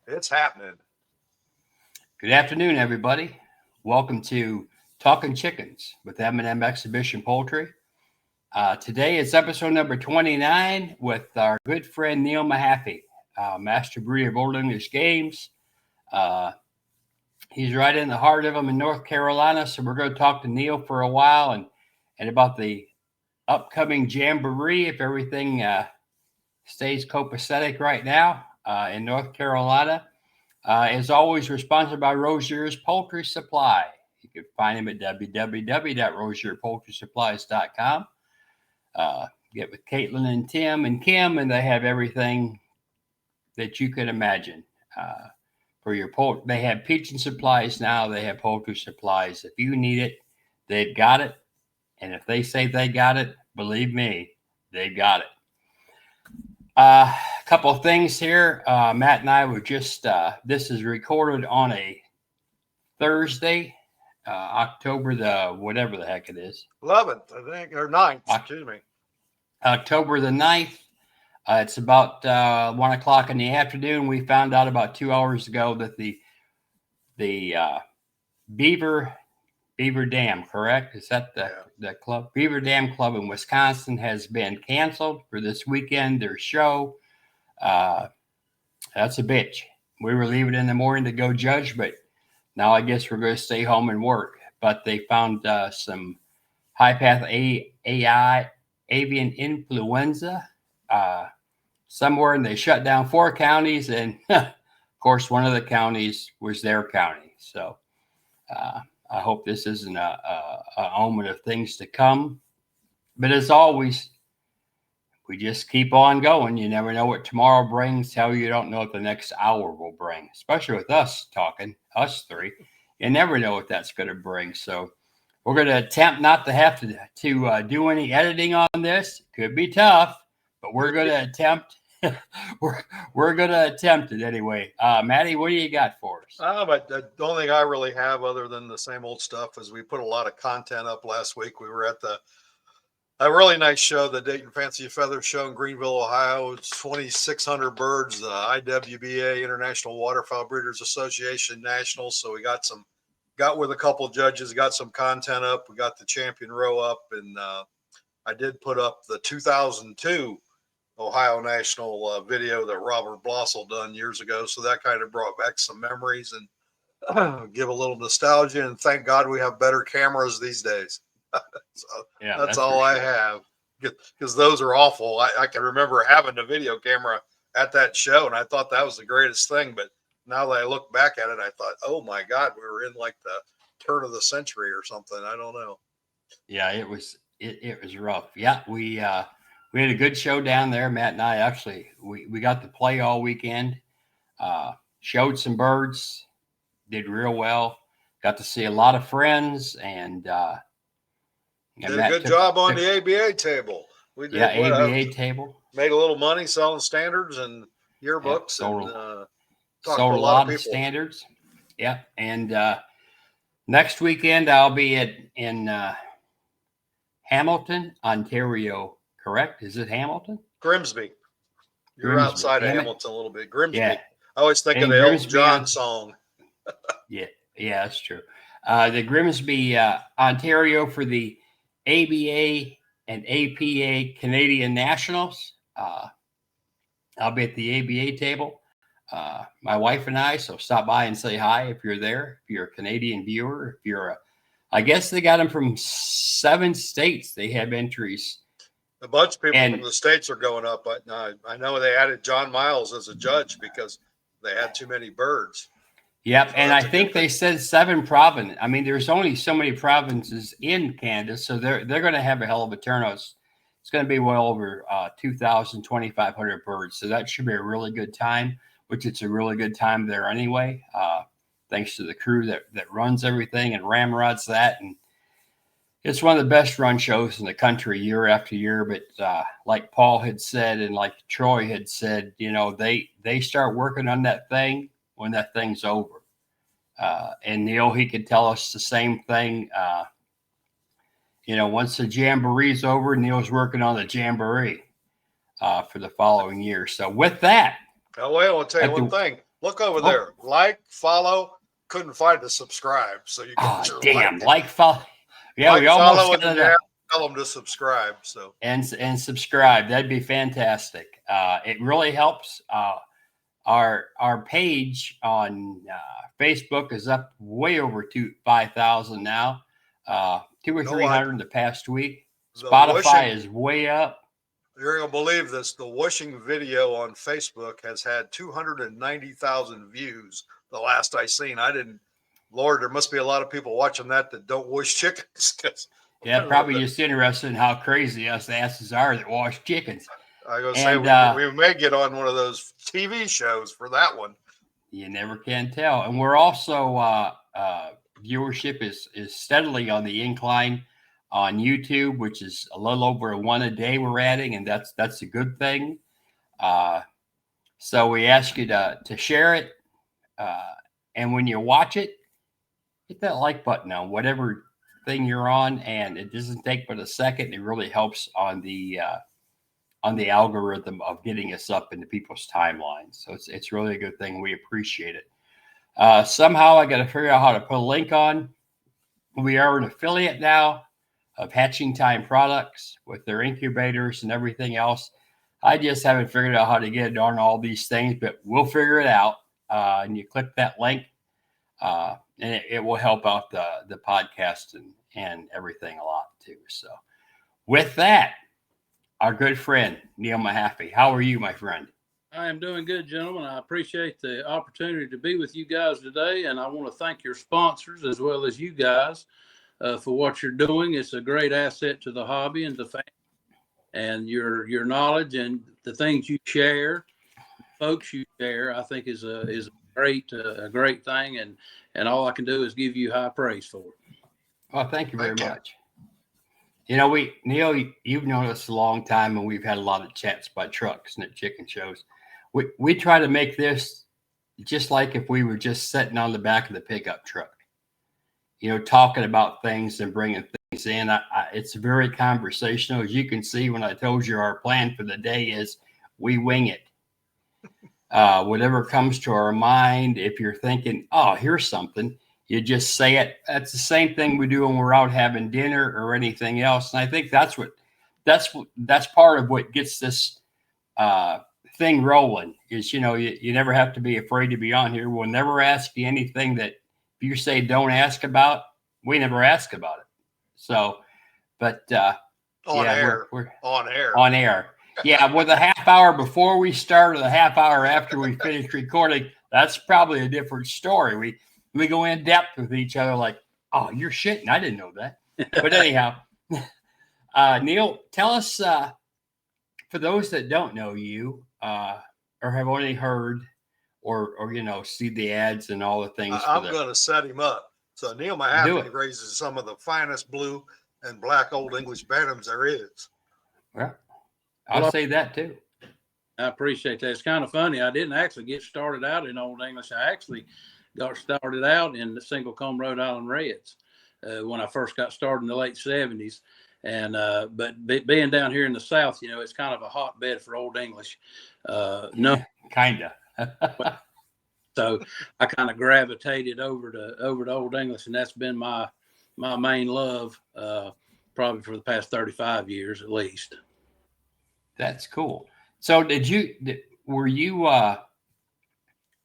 It's happening. Good afternoon, everybody. Welcome to Talking Chickens with M&M Exhibition Poultry. Today is episode number 29 with our good friend Neil Mahaffey, master breeder of Old English Games. He's right in the heart of them in North Carolina, so we're going to talk to Neil for a while and about the upcoming jamboree if everything stays copacetic right now in North Carolina. As always, sponsored by Rozier's Poultry Supply. You can find him at www.rozierpoultrysupplies.com. Get with Caitlin and Tim and Kim, and they have everything that you could imagine for your poultry. They have pigeon supplies now. They have poultry supplies. If you need it, they've got it. And if they say they got it, believe me, they've got it. A couple of things here. Matt and I were just, this is recorded on a Thursday, October the, whatever the heck it is. 11th, I think, or 9th, excuse me. October the 9th. It's about 1 o'clock in the afternoon. We found out about 2 hours ago that the Beaver Dam, correct? Is that the club? Beaver Dam Club in Wisconsin has been canceled for this weekend. Their show. That's a bitch. We were leaving in the morning to go judge, but now I guess we're going to stay home and work. But they found some high path AI avian influenza somewhere, and they shut down 4 counties. And of course, one of the counties was their county. So I hope this isn't a omen of things to come. But as always, we just keep on going. You never know what tomorrow brings. Hell, you don't know what the next hour will bring, especially with us talking, us three. You never know what that's going to bring. So we're going to attempt not to have to do any editing on this. Could be tough, but we're going to attempt. we're going to attempt it anyway. Maddie, what do you got for us? But the only thing I really have other than the same old stuff is we put a lot of content up last week. We were at a really nice show, the Dayton Fancy Feathers Show in Greenville, Ohio. It's 2,600 birds, the IWBA, International Waterfowl Breeders Association National. So we got with a couple of judges, got some content up. We got the champion row up, and I did put up the 2002 Ohio National video that Robert Blossel done years ago. So that kind of brought back some memories and give a little nostalgia. And thank God we have better cameras these days. So yeah, that's all I have, because those are awful. I can remember having a video camera at that show, and I thought that was the greatest thing. But now that I look back at it, I thought, oh my God, we were in like the turn of the century or something. I don't know. Yeah, it was rough. Yeah, we had a good show down there. Matt and I actually we got to play all weekend. Showed some birds, did real well. Got to see a lot of friends, and did a good job on the ABA table. We did, ABA table. Made a little money selling standards and yearbooks, sold a lot of standards. Yeah, and next weekend I'll be in Hamilton, Ontario. Correct? Is it Hamilton? Grimsby. You're outside of Hamilton a little bit. Grimsby. Yeah. I always think of the Grimsby, Elton John song. Yeah, that's true. The Grimsby, Ontario for the ABA and APA Canadian Nationals. I'll be at the ABA table. My wife and I, so stop by and say hi if you're there. If you're a Canadian viewer, I guess they got them from 7 states. They have entries. A bunch of people from the states are going up, but I know they added John Miles as a judge because they had too many birds. Yep, so and I think they said 7 provinces. I mean, there's only so many provinces in Canada, so they're going to have a hell of a turnout. It's going to be well over 2,000, 2,500 birds, so that should be a really good time, which it's a really good time there anyway, thanks to the crew that runs everything and ramrods that. And it's one of the best run shows in the country year after year. But like Paul had said and like Troy had said, they start working on that thing when that thing's over. And Neil, he could tell us the same thing. Once the jamboree's over, Neil's working on the jamboree for the following year. So with that, I want to tell you one thing. Look over Oh. there. Like, follow. Couldn't find the subscribe. So you Oh, got your damn. like. Like, follow. Yeah, Like, we almost follow, got and then it you up. have to tell them to subscribe. So And subscribe. That'd be fantastic. It really helps. Our page on Facebook is up way over 5,000 now. 2 or no, 300 the past week. the Spotify wishing. is way up. You're gonna believe this. The wishing video on Facebook has had 290,000 views. The last I seen, I didn't. Lord, there must be a lot of people watching that don't wish chickens. Yeah, probably just interested in how crazy us asses are that wash chickens. I was And gonna say we may get on one of those TV shows for that one. You never can tell. And we're also viewership is steadily on the incline on YouTube, which is a little over one a day we're adding, and that's a good thing. So we ask you to share it, and when you watch it, hit that like button on whatever thing you're on, and it doesn't take but a second. It really helps on the algorithm of getting us up into people's timelines. So it's really a good thing. We appreciate it. Somehow I got to figure out how to put a link on. We are an affiliate now of Hatching Time Products with their incubators and everything else. I just haven't figured out how to get it on all these things, but we'll figure it out. And you click that link, and it will help out the podcast and everything a lot too. So with that, our good friend, Neil Mahaffey. How are you, my friend? I am doing good, gentlemen. I appreciate the opportunity to be with you guys today, and I want to thank your sponsors as well as you guys for what you're doing. It's a great asset to the hobby and the family, and your knowledge and the things you share, folks you share, I think is a great thing, and all I can do is give you high praise for it. Well, thank you very much. You know, Neil, you've known us a long time, and we've had a lot of chats about trucks and at chicken shows. We try to make this just like if we were just sitting on the back of the pickup truck, you know, talking about things and bringing things in. It's very conversational. As you can see, when I told you our plan for the day is we wing it. Whatever comes to our mind, if you're thinking, oh, here's something, you just say it. That's the same thing we do when we're out having dinner or anything else. And I think that's part of what gets this thing rolling is, you know, you never have to be afraid to be on here. We'll never ask you anything that if you say don't ask about, we never ask about it. So, but on air. We're on air. On air. Yeah, with a half hour before we start or the half hour after we finish recording, that's probably a different story. We go in depth with each other like, oh, you're shitting. I didn't know that. But anyhow, Neil, tell us, for those that don't know you or have only heard or you know, see the ads and all the things. I'm going to set him up. So Neil Mahaffey raises some of the finest blue and black Old English Bantams there is. Well, I'll say that too. I appreciate that. It's kind of funny. I didn't actually get started out in Old English. I actually got started out in the single comb Rhode Island Reds when I first got started in the late 70s. And but being down here in the South, you know, it's kind of a hotbed for Old English. No, kinda. So I kind of gravitated over to Old English, and that's been my main love probably for the past 35 years at least. That's cool. So were you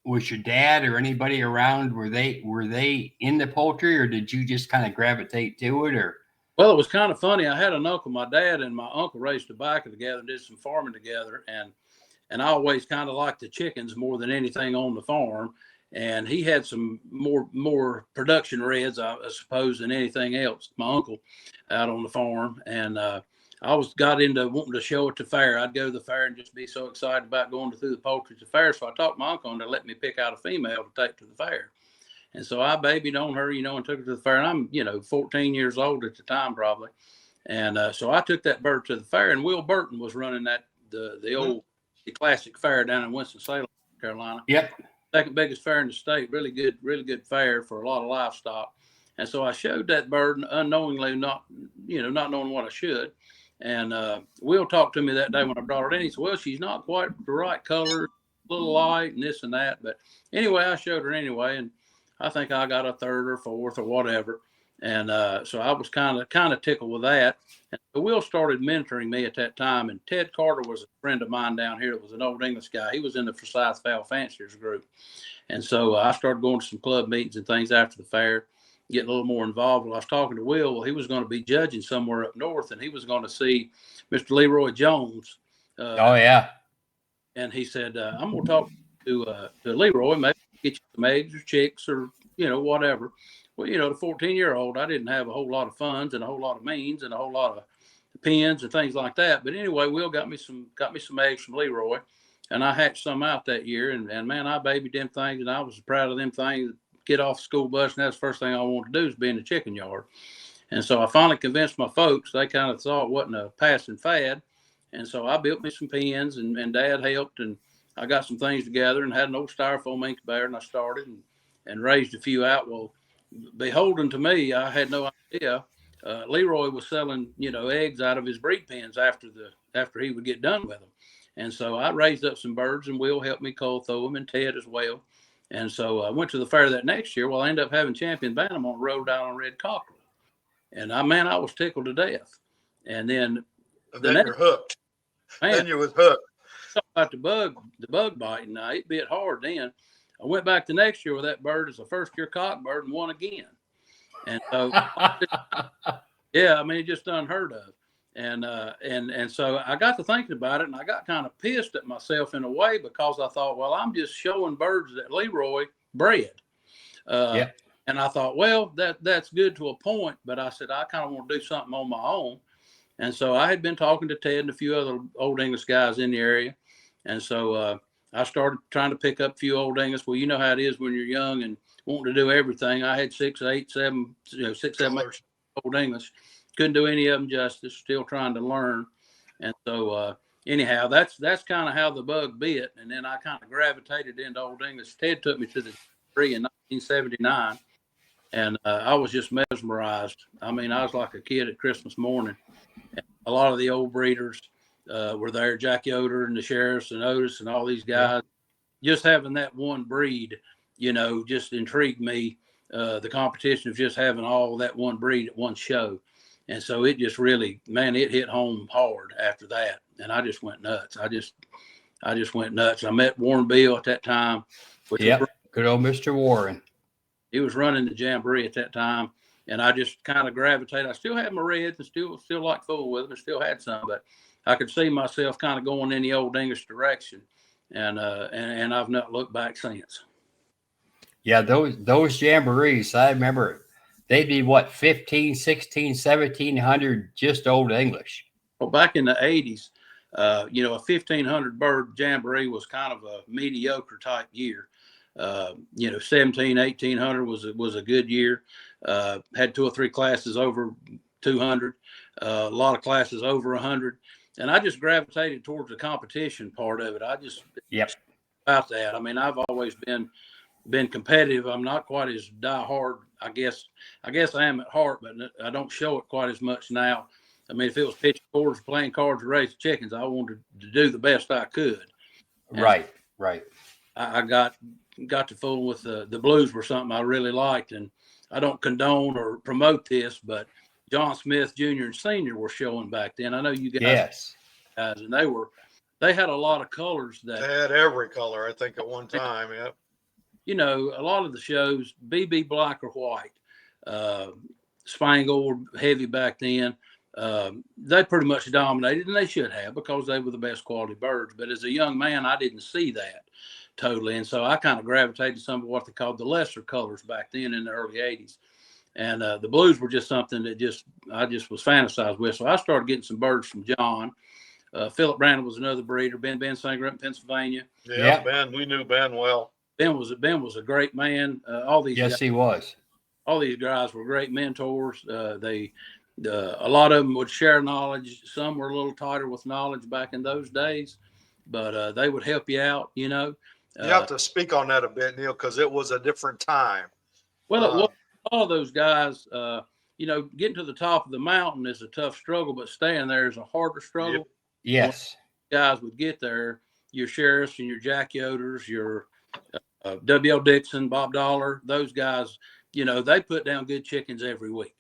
was your dad or anybody around, were they in the poultry, or did you just kind of gravitate to it? Or well, it was kind of funny. I had an uncle. My dad and my uncle raised tobacco together and did some farming together, and I always kind of liked the chickens more than anything on the farm. And he had some more production reds, I suppose, than anything else, my uncle, out on the farm. And I got into wanting to show at the fair. I'd go to the fair and just be so excited about going through the poultry to the fair. So I talked my uncle into let me pick out a female to take to the fair. And so I babied on her, you know, and took her to the fair. And I'm, you know, 14 years old at the time probably. And so I took that bird to the fair, and Will Burton was running the old classic fair down in Winston-Salem, North Carolina. Yep. Second biggest fair in the state. Really good fair for a lot of livestock. And so I showed that bird unknowingly, not knowing what I should. And Will talked to me that day when I brought her in. He said, well, she's not quite the right color, a little light and this and that. But anyway, I showed her anyway, and I think I got a third or fourth or whatever. And so I was kind of tickled with that. And Will started mentoring me at that time. And Ted Carter was a friend of mine down here. It was an old English guy. He was in the Forsyth Fowl Fanciers group. And so I started going to some club meetings and things after the fair, getting a little more involved. Well, I was talking to Will. Well, he was going to be judging somewhere up north, and he was going to see Mr. Leroy Jones. Oh, yeah. And he said, I'm going to talk to Leroy, maybe get you some eggs or chicks or, whatever. Well, the 14-year-old, I didn't have a whole lot of funds and a whole lot of means and a whole lot of pins and things like that. But anyway, Will got me some eggs from Leroy, and I hatched some out that year. And man, I babied them things, and I was proud of them things. Get off the school bus, and that's the first thing I wanted to do is be in the chicken yard. And so I finally convinced my folks. They kind of thought it wasn't a passing fad. And so I built me some pens, and Dad helped, and I got some things together and had an old styrofoam incubator, and I started and raised a few out. Well, beholden to me, I had no idea. Leroy was selling, eggs out of his breed pens after he would get done with them. And so I raised up some birds, and Will helped me cull through them, and Ted as well. And so I went to the fair that next year. Well, I ended up having champion bantam on Rhode Island red cockerel. And I was tickled to death. And then you're hooked. Man, then you was hooked. About the bug biting. Now it bit hard then. I went back the next year with that bird as a first-year cock bird and won again. And so, yeah, it's just unheard of. And so I got to thinking about it, and I got kind of pissed at myself in a way because I thought, well, I'm just showing birds that Leroy bred. Yeah. And I thought, well, that's good to a point, but I said I kind of want to do something on my own. And so I had been talking to Ted and a few other old English guys in the area. And so I started trying to pick up a few old English. Well, you know how it is when you're young and wanting to do everything. I had 6, 8, 7, 6, 7 old English. Couldn't do any of them justice, still trying to learn. And so anyhow, that's kind of how the bug bit. And then I kind of gravitated into old English. Ted took me to the tree in 1979. And I was just mesmerized. I was like a kid at Christmas morning. And a lot of the old breeders were there, Jack Yoder and the sheriffs and Otis and all these guys. Yeah. Just having that one breed, just intrigued me. The competition of just having all that one breed at one show. And so it just really, it hit home hard after that. And I just went nuts. I just went nuts. I met Warren Beale at that time. Good old Mr. Warren. He was running the Jamboree at that time. And I just kind of gravitated. I still had my reds and still like fooling with them and still had some, but I could see myself kind of going in the old English direction. And I've not looked back since. Yeah, those Jamborees, I remember they'd be 15, 16, 1700 just old English. Well, back in the 80s, a 1,500 bird Jamboree was kind of a mediocre type year. 17, 1,800 was a good year. Had 2 or 3 classes over 200, a lot of classes over 100. And I just gravitated towards the competition part of it. About that. I've always been competitive. I'm not quite as diehard. I guess I am at heart, but I don't show it quite as much now. If it was pitching quarters, playing cards, or raising chickens, I wanted to do the best I could. And right. I got to fool with the blues were something I really liked, and I don't condone or promote this, but John Smith Jr. and Sr. were showing back then. I know you guys, and they had a lot of colors that they had every color, I think, at one time. Yep. A lot of the shows, BB black or white, Spangled were heavy back then. They pretty much dominated, and they should have because they were the best quality birds. But as a young man, I didn't see that totally. And so I kind of gravitated to some of what they called the lesser colors back then in the early 80s. And the blues were just something that I just was fantasized with. So I started getting some birds from John. Philip Brandon was another breeder. Ben Singer up in Pennsylvania. Yeah, Ben, we knew Ben well. Ben was a great man. He was. All these guys were great mentors. A lot of them would share knowledge. Some were a little tighter with knowledge back in those days, but they would help you out. You have to speak on that a bit, Neil, because it was a different time. Well, all of those guys, getting to the top of the mountain is a tough struggle, but staying there is a harder struggle. Yes. Guys would get there, your sheriffs and your Jack Yoders, your W.L. Dixon, Bob Dollar, those guys, you know, they put down good chickens every week.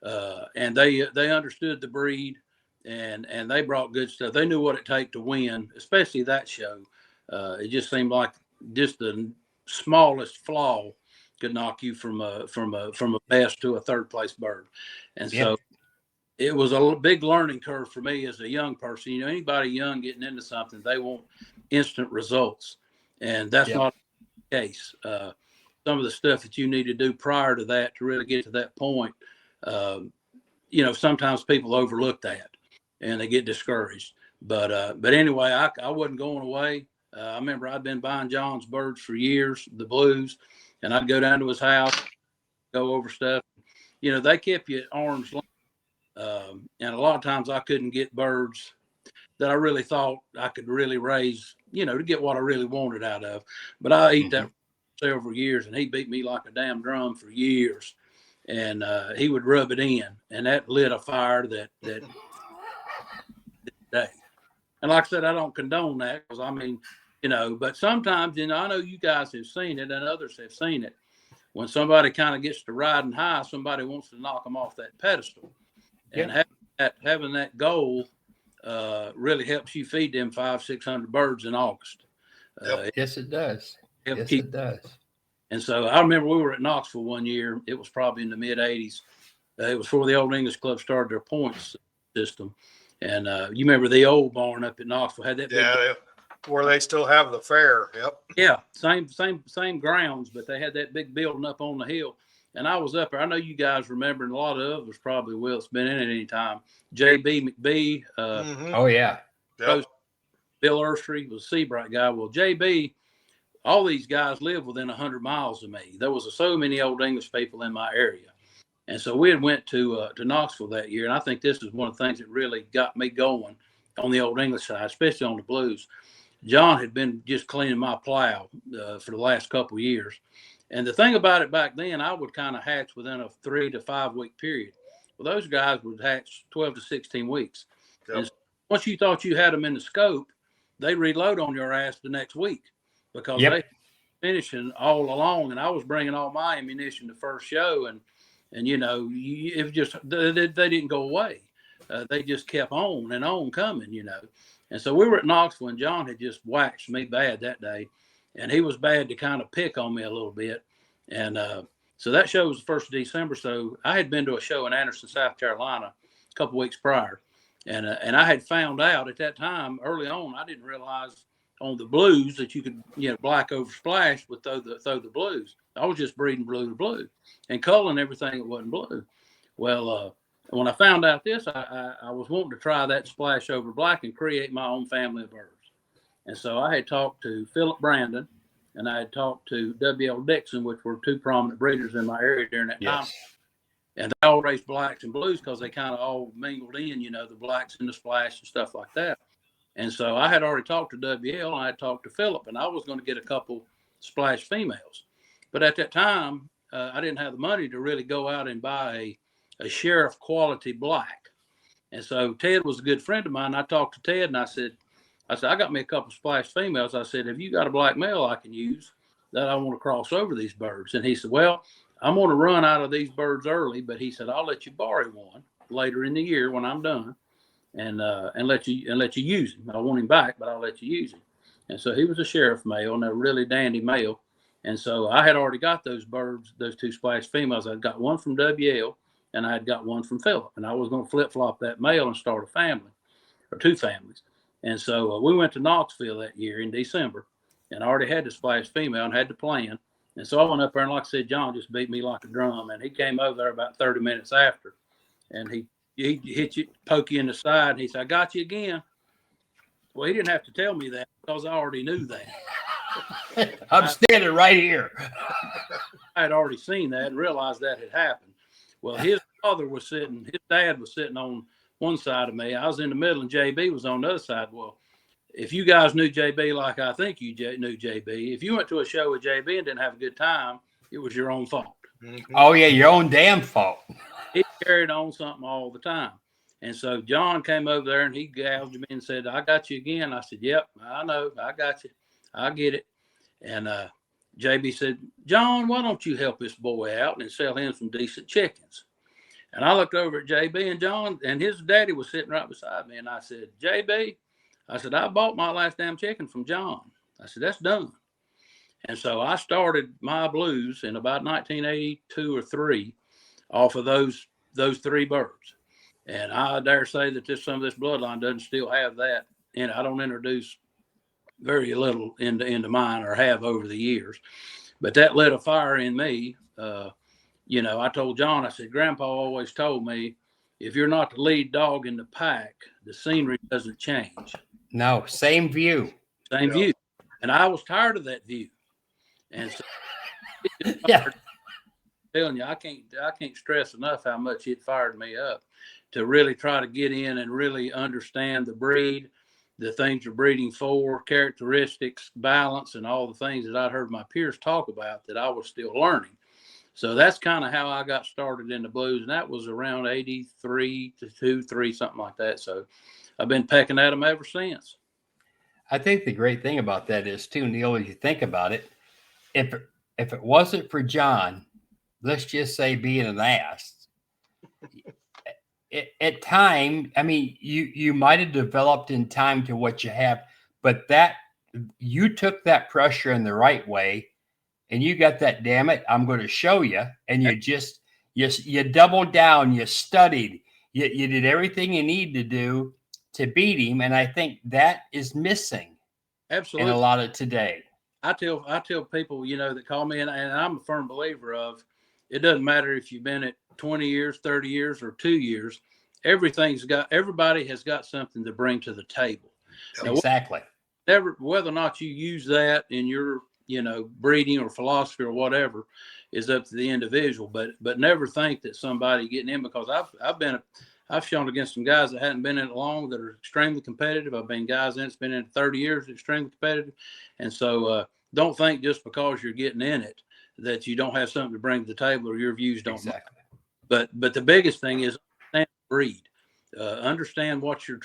And they understood the breed, and they brought good stuff. They knew what it take to win, especially that show. It just seemed like just the smallest flaw could knock you from a best to a third place bird. And so it was a big learning curve for me as a young person. You know, anybody young getting into something, they want instant results, and that's not the case. Some of the stuff that you need to do prior to that to really get to that point, you know, sometimes people overlook that and they get discouraged. But anyway, I wasn't going away. I remember I'd been buying John's birds for years, the blues, and I'd go down to his house, go over stuff. You know, they kept you at arm's length. And a lot of times I couldn't get birds that I really thought I could really raise, you know, to get what I really wanted out of. But I ate that for several years, and he beat me like a damn drum for years. And he would rub it in, and that lit a fire that day. And like I said, I don't condone that, because I mean, you know, but sometimes, you know, I know you guys have seen it and others have seen it. When somebody kind of gets to riding high, somebody wants to knock them off that pedestal. And having that goal really helps you feed them 500-600 birds in August. Yes, it does. Yes, it does. And so I remember we were at Knoxville one year. It was probably in the mid 80s. It was before the Old English Club started their points system. And you remember the old barn up at Knoxville had that big where they still have the fair. Yep. Yeah, same grounds, but they had that big building up on the hill. And I was up there. I know you guys remember, and a lot of others probably will. It's been in it any time. J.B. McBee. Oh, yeah. Yep. Bill Erstry was a Seabright guy. Well, J.B., all these guys live within 100 miles of me. There was so many Old English people in my area. And so we had went to Knoxville that year. And I think this is one of the things that really got me going on the Old English side, especially on the blues. John had been just cleaning my plow for the last couple of years. And the thing about it back then, I would kind of hatch within a 3 to 5 week period. Well, those guys would hatch 12 to 16 weeks. Yep. And once you thought you had them in the scope, they reload on your ass the next week, because they finishing all along. And I was bringing all my ammunition the first show, and you know, it just they didn't go away. They just kept on and on coming, you know. And so we were at Knoxville, and John had just waxed me bad that day. And he was bad to kind of pick on me a little bit. And so that show was the 1st of December. So I had been to a show in Anderson, South Carolina a couple weeks prior. And I had found out at that time, early on, I didn't realize on the blues that you could, you know, black over splash would throw the blues. I was just breeding blue to blue and culling everything that wasn't blue. Well, when I found out this, I was wanting to try that splash over black and create my own family of birds. And so I had talked to Philip Brandon, and I had talked to W.L. Dixon, which were 2 prominent breeders in my area during that time. And they all raised blacks and blues because they kind of all mingled in, you know, the blacks and the splash and stuff like that. And so I had already talked to W.L. and I had talked to Philip, and I was going to get a couple splash females. But at that time, I didn't have the money to really go out and buy a sheriff quality black. And so Ted was a good friend of mine. I talked to Ted, and I said, I got me a couple splash females. I said, have you got a black male I can use that I want to cross over these birds? And he said, well, I'm going to run out of these birds early, but he said, I'll let you borrow one later in the year when I'm done, and let you use him. I want him back, but I'll let you use him. And so he was a sheriff male, and a really dandy male. And so I had already got those birds, those 2 splash females. I'd got one from WL, and I had got one from Philip, and I was going to flip-flop that male and start a family, or 2 families. And so we went to Knoxville that year in December, and I already had the splash female and had the plan. And so I went up there, and like I said, John just beat me like a drum. And he came over there about 30 minutes after, and he hit you, poke you in the side, and he said, I got you again. Well, he didn't have to tell me that, because I already knew that. I'm standing right here. I had already seen that and realized that had happened. Well, his dad was sitting on one side of me. I was in the middle, and JB was on the other side. Well, if you guys knew JB like I think you knew JB, if you went to a show with JB and didn't have a good time, it was your own fault. Oh, yeah, your own damn fault. He carried on something all the time. And so John came over there and he gouged me and said, I got you again. I said, yep, I know. I got you. I get it. And JB said, John, why don't you help this boy out and sell him some decent chickens? And I looked over at JB and John, and his daddy was sitting right beside me. And I said, JB, I said, I bought my last damn chicken from John. I said, that's done. And so I started my blues in about 1982 or 3 off of those 3 birds. And I dare say that some of this bloodline doesn't still have that. And I don't introduce very little into mine, or have over the years. But that lit a fire in me. I told John, I said, Grandpa always told me, if you're not the lead dog in the pack, the scenery doesn't change. No, same view. Same view. And I was tired of that view. And so Yeah. telling you, I can't stress enough how much it fired me up to really try to get in and really understand the breed, the things you're breeding for, characteristics, balance, and all the things that I'd heard my peers talk about that I was still learning. So that's kind of how I got started in the blues. And that was around 83 to 2, 3, something like that. So I've been pecking at them ever since. I think the great thing about that is too, Neil, as you think about it, if it wasn't for John, let's just say being an ass, at time, I mean, you might have developed in time to what you have, but that you took that pressure in the right way, and you got that. Damn it, I'm going to show you, and you doubled down, you studied, you did everything you need to do to beat him, and I think that is missing. Absolutely. In a lot of today. I tell people, that call me, and I'm a firm believer of, it doesn't matter if you've been at 20 years, 30 years, or 2 years. Everybody has got something to bring to the table. Exactly. Now, whether or not you use that in your, breeding or philosophy or whatever is up to the individual, but never think that somebody getting in, because I've shown against some guys that hadn't been in it long that are extremely competitive. I've been guys that's been in it 30 years, extremely competitive. And so don't think just because you're getting in it that you don't have something to bring to the table or your views don't matter. But the biggest thing is understand breed. Understand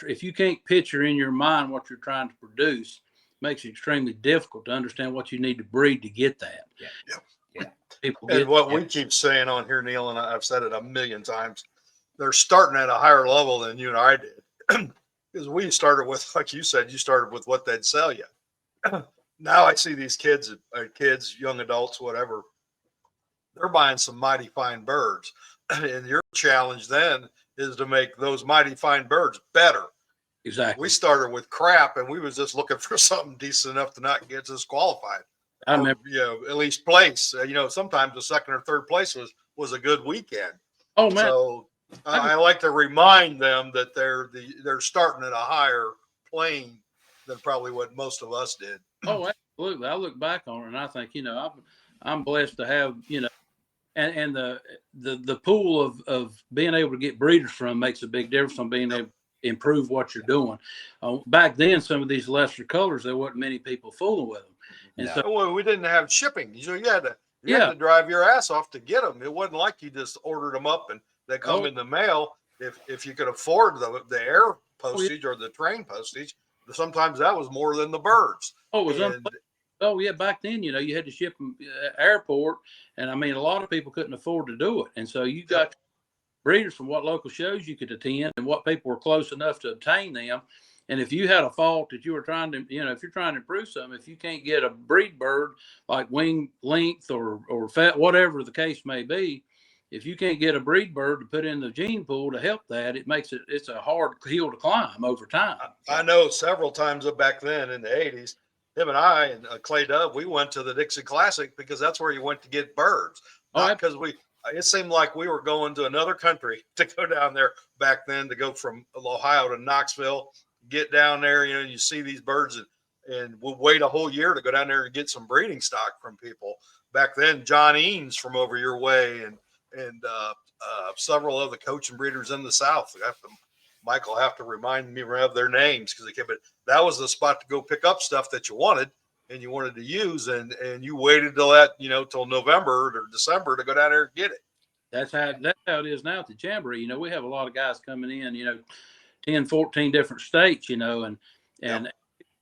if you can't picture in your mind what you're trying to produce, it makes it extremely difficult to understand what you need to breed to get that. Yeah. And what we keep saying on here, Neil, and I've said it a million times, they're starting at a higher level than you and I did. Because we started with, like you said, you started with what they'd sell you. Now I see these kids, young adults, whatever, they're buying some mighty fine birds. And your challenge then is to make those mighty fine birds better. Exactly. We started with crap, and we was just looking for something decent enough to not get disqualified. I remember, at least place. Sometimes the second or third place was a good weekend. Oh man! So I like to remind them that they're starting at a higher plane than probably what most of us did. Oh, absolutely. I look back on it and I think, I'm blessed to have, and the pool of being able to get breeders from makes a big difference on being able to improve what you're doing. Back then, some of these lesser colors, there wasn't many people fooling with them. And so we didn't have shipping. You had to drive your ass off to get them. It wasn't like you just ordered them up and they come in the mail. If you could afford the air postage or the train postage, sometimes that was more than the birds. Back then, you had to ship them airport, and I mean, a lot of people couldn't afford to do it, and so you got breeders from what local shows you could attend and what people were close enough to obtain them. And if you had a fault that you were trying to, if you're trying to improve something, if you can't get a breed bird like wing length or fat, whatever the case may be, if you can't get a breed bird to put in the gene pool to help that, it's a hard hill to climb over time. I know several times back then in the 80s, him and I and Clay Dove, we went to the Dixie Classic because that's where you went to get birds. Not because it seemed like we were going to another country to go down there back then, to go from Ohio to Knoxville, get down there, you see these birds and we'll wait a whole year to go down there and get some breeding stock from people. Back then, John Eanes from over your way and several of the coach and breeders in the South. Michael have to remind me of their names because but that was the spot to go pick up stuff that you wanted and you wanted to use, and you waited till November or December to go down there and get it. That's how it is now at the Jamboree. You know, we have a lot of guys coming in, 10, 14 different states, and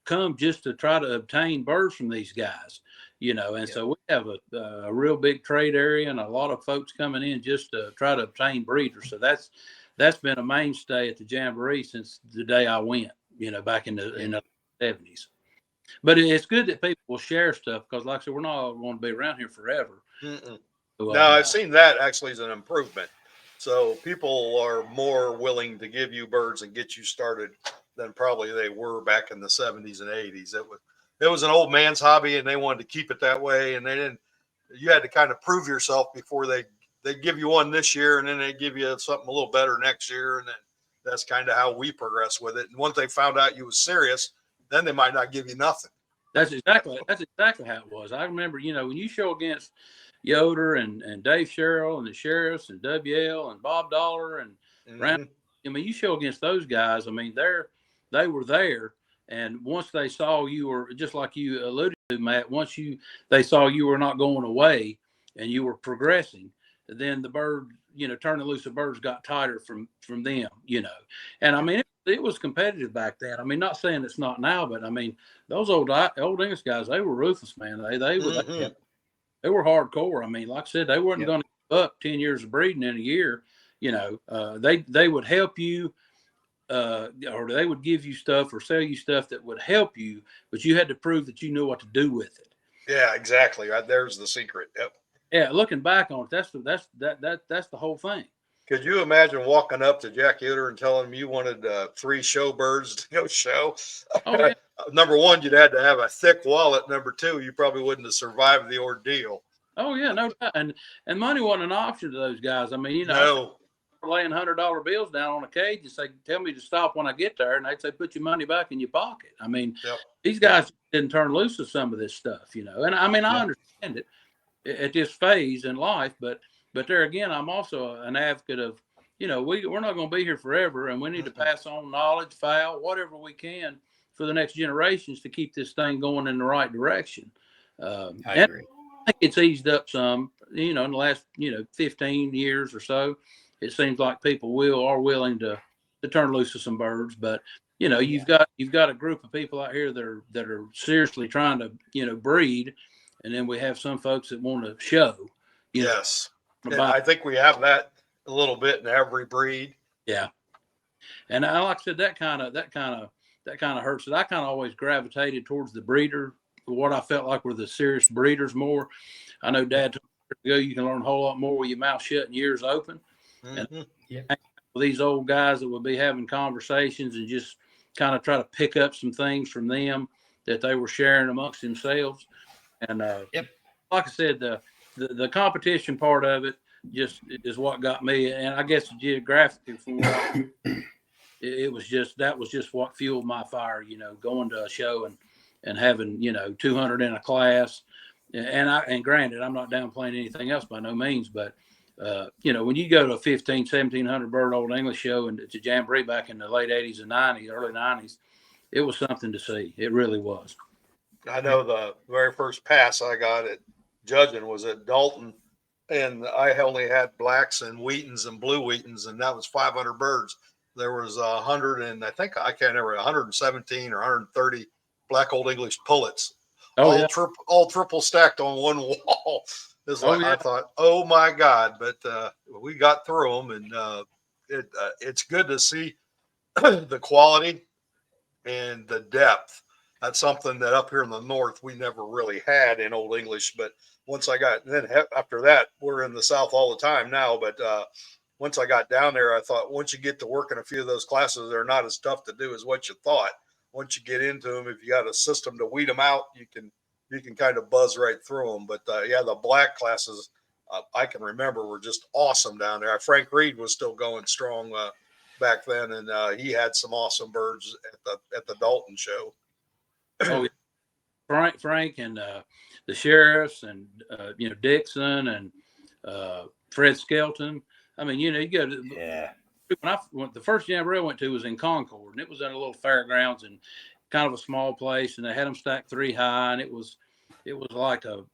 come just to try to obtain birds from these guys, and so we have a real big trade area and a lot of folks coming in just to try to obtain breeders. So that's been a mainstay at the Jamboree since the day I went, back in the 70s. But it's good that people will share stuff because, like I said, we're not all going to be around here forever. Mm-mm. So, No, I've seen that actually as an improvement. So people are more willing to give you birds and get you started than probably they were back in the 70s and 80s. It was an old man's hobby, and they wanted to keep it that way. And you had to kind of prove yourself before they give you one this year, and then they give you something a little better next year, and then that's kind of how we progress with it. And once they found out you was serious, then they might not give you nothing. That's exactly how it was. I remember, when you show against Yoder and Dave Sherrill and the Sheriffs and WL and Bob Dollar and Rand, you show against those guys. I mean, they were there, and once they saw you were, just like you alluded to, Matt, they saw you were not going away and you were progressing, then the bird, turning loose of birds got tighter from them, and I mean it was competitive back then. I mean, not saying it's not now, but I mean those old English guys, they were ruthless, man. They were hardcore. I mean, like I said, they weren't going to give up 10 years of breeding in a year. They would help you, or they would give you stuff or sell you stuff that would help you, but you had to prove that you knew what to do with it. Yeah, exactly. There's the secret. Yep. Yeah, looking back on it, that's the whole thing. Could you imagine walking up to Jack Yoder and telling him you wanted 3 show birds to go show? Oh, yeah. Number one, you'd had to have a thick wallet. Number two, you probably wouldn't have survived the ordeal. Oh yeah, no doubt. And money wasn't an option to those guys. I mean, no. Laying $100 bills down on a cage and say, "Tell me to stop when I get there," and they'd say, "Put your money back in your pocket." I mean, these guys didn't turn loose of some of this stuff, And I mean, I understand it at this phase in life, but there again, I'm also an advocate of, we're not going to be here forever, and we need to pass on knowledge, whatever we can for the next generations to keep this thing going in the right direction. I agree. I think it's eased up some, in the last, 15 years or so. It seems like people are willing to turn loose of some birds, but you've got a group of people out here that are seriously trying to, breed, and then we have some folks that want to show. Yes, and I think we have that a little bit in every breed. Yeah, and like I said, that kind of hurts it. I kind of always gravitated towards the breeder. What I felt like were the serious breeders more. I know Dad told me years ago, you can learn a whole lot more with your mouth shut and ears open. And these old guys that would be having conversations and just kind of try to pick up some things from them that they were sharing amongst themselves. And like I said, the competition part of it just is what got me. And I guess geographically, that was just what fueled my fire. Going to a show and having 200 in a class. And granted, I'm not downplaying anything else by no means, but when you go to a 1,700 bird Old English show and to Jamboree back in the late 80s and 90s, early 90s, it was something to see. It really was. I know the very first pass I got at judging was at Dalton, and I only had blacks and Wheatons and blue Wheatons, and that was 500 birds. There was 100 and I think I can't remember 117 or 130 black Old English pullets, all triple stacked on one wall. It's like I thought, oh my God! But we got through them, and it's good to see the quality and the depth. That's something that up here in the north we never really had in Old English. But once I got, then after that, we're in the South all the time now. But once I got down there, I thought once you get to work in a few of those classes, they're not as tough to do as what you thought. Once you get into them, if you got a system to weed them out, you can kind of buzz right through them. But the black classes I can remember were just awesome down there. Frank Reed was still going strong back then, and he had some awesome birds at the Dalton show. Oh, yeah. Frank and the Sheriffs and Dixon and Fred Skelton. I mean, you go to when the first Jamboree I went to was in Concord, and it was in a little fairgrounds and kind of a small place, and they had them stacked 3 high, and it was like a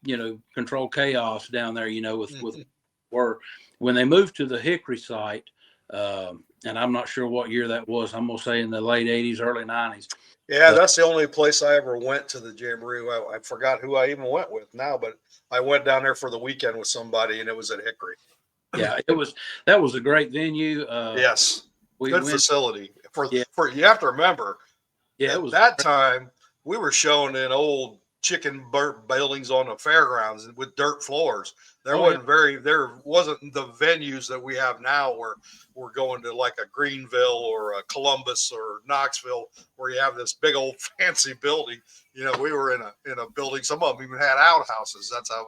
controlled chaos down there, with were when they moved to the Hickory site, and I'm not sure what year that was. I'm gonna say in the late '80s, early '90s. Yeah, that's the only place I ever went to the Jamboree. I forgot who I even went with now, but I went down there for the weekend with somebody, and it was at Hickory. Yeah, that was a great venue. Yes, We good went. facility. Yeah, For you have to remember, yeah, it at was. that time we were showing in old chicken buildings on the fairgrounds with dirt floors. Oh, yeah. There wasn't the venues that we have now where we're going to like a Greenville or a Columbus or Knoxville where you have this big old fancy building. You know, we were in a building. Some of them even had outhouses. That's how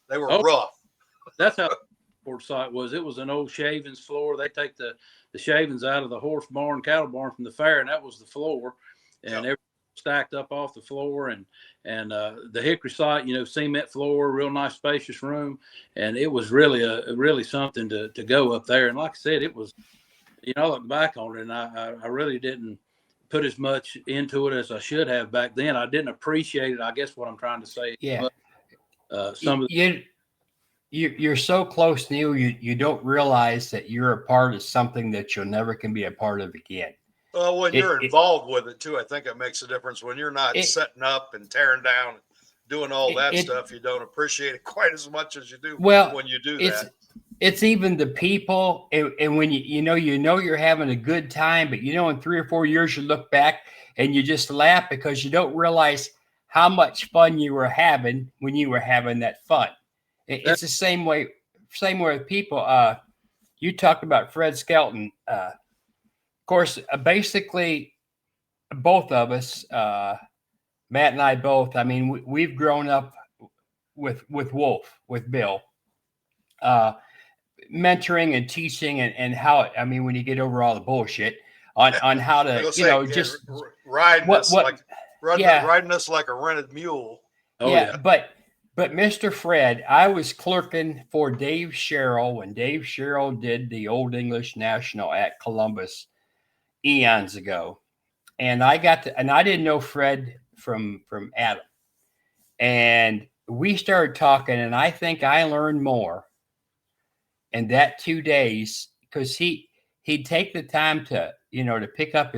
they were Oh, rough. that's how the site was. It was an old shavings floor. They take the shavings out of the horse barn, cattle barn from the fair, and that was the floor, and Yep. everything stacked up off the floor. And the Hickory site, you know, cement floor, real nice spacious room, and it was really something to go up there. And like I said, it was, you know, I look back on it, and I really didn't put as much into it as I should have back then. I didn't appreciate it. I guess what I'm trying to say. Yeah. But, some of You're so close, Neil. You don't realize that you're a part of something that you'll never can be a part of again. Well, when you're involved with it too, I think it makes a difference. When you're not setting up and tearing down, doing all that stuff, you don't appreciate it quite as much as you do when you do that. It's even the people, and when you know you're having a good time, but you know in 3 or 4 years you look back and you just laugh because you don't realize how much fun you were having when you were having that fun. It's the same way with people. You talked about Fred Skelton. Of course, basically, both of us, Matt and I both. I mean, we've grown up with Wolf, with Bill, mentoring and teaching, and how. I mean, when you get over all the bullshit on how to, just riding us like a rented mule. Oh, yeah. But Mr. Fred, I was clerking for Dave Sherrill when Dave Sherrill did the Old English National at Columbus eons ago. And I didn't know Fred from Adam. And we started talking, and I think I learned more in that 2 days because he'd take the time to pick up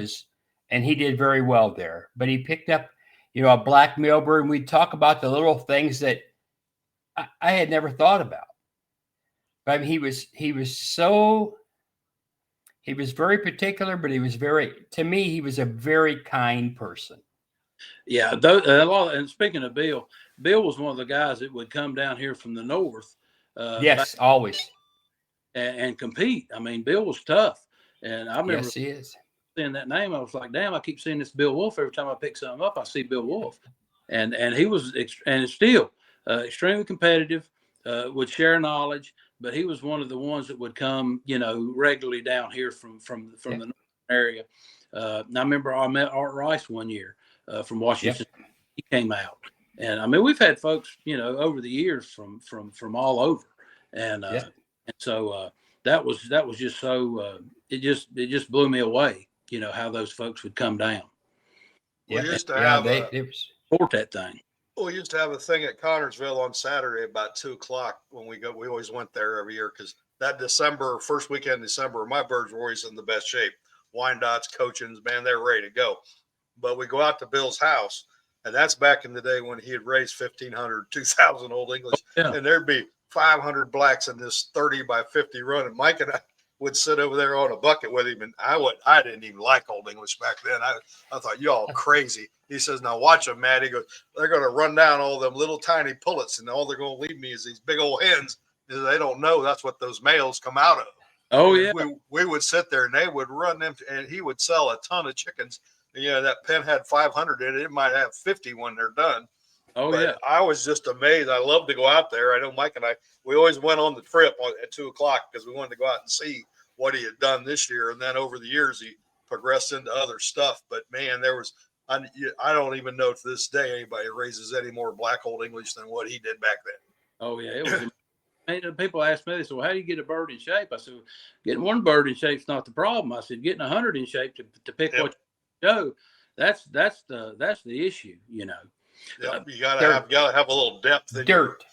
and he did very well there. But he picked up, a black mailbird, and we'd talk about the little things that I had never thought about. But I mean, he was very particular, but to me, he was a very kind person. Yeah. And speaking of Bill was one of the guys that would come down here from the north. Yes, always. And compete. I mean, Bill was tough. And I remember yes, he is. seeing that name. I was like, damn, I keep seeing this Bill Wolf. Every time I pick something up, I see Bill Wolf. And he was, and still extremely competitive, would share knowledge, but he was one of the ones that would come, regularly down here from the northern area. And I remember I met Art Rice one year from Washington. Yep. He came out, and I mean, we've had folks, over the years from all over, and so that was just so it just blew me away, how those folks would come down. We used to have support that thing. We used to have a thing at Connersville on Saturday about 2:00 when we go. We always went there every year because that first weekend in December, my birds were always in the best shape. Wyandottes, Cochins, man, they're ready to go. But we go out to Bill's house, and that's back in the day when he had raised 1,500, 2,000 Old English, and there'd be 500 blacks in this 30 by 50 run. And Mike and I would sit over there on a bucket with him, and I didn't even like Old English back then. I thought, you all crazy. He says, now watch them, Matt. He goes, they're going to run down all them little tiny pullets, and all they're going to leave me is these big old hens. They don't know that's what those males come out of. Oh, yeah. We would sit there, and they would run them, and he would sell a ton of chickens. And, that pen had 500 in it. It might have 50 when they're done. Oh, but yeah. I was just amazed. I love to go out there. I know Mike and we always went on the trip at 2:00 because we wanted to go out and see what he had done this year. And then over the years, he progressed into other stuff. But, man, I don't even know to this day anybody raises any more black Old English than what he did back then. Oh, yeah. It was. People ask me, they said, well, how do you get a bird in shape? I said, getting one bird in shape is not the problem. I said, getting 100 in shape to pick what you show, that's the issue, Yeah, you gotta have a little depth in dirt.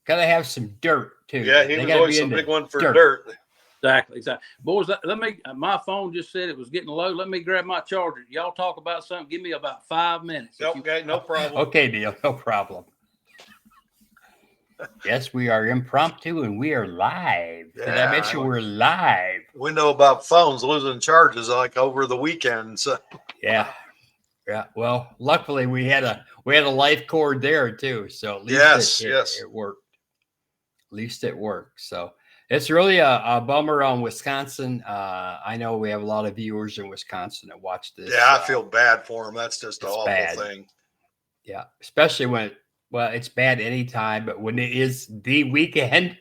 Gotta have some dirt too. Yeah, he They was gotta always be a into big one for dirt. dirt. Exactly. Boys, let me, my phone just said it was getting low. Let me grab my charger. Y'all talk about something. Give me about 5 minutes. Okay, no problem. Okay, Neil, no problem. Yes, we are impromptu and we are live. Did I mention we're live? We know about phones losing charges like over the weekend. So. Yeah. Yeah. Well, luckily we had a life cord there too. So at least it worked. At least it worked. So it's really a bummer on Wisconsin. I know we have a lot of viewers in Wisconsin that watch this. Yeah, I feel bad for them. That's just an awful thing. Yeah, especially when it's bad anytime, but when it is the weekend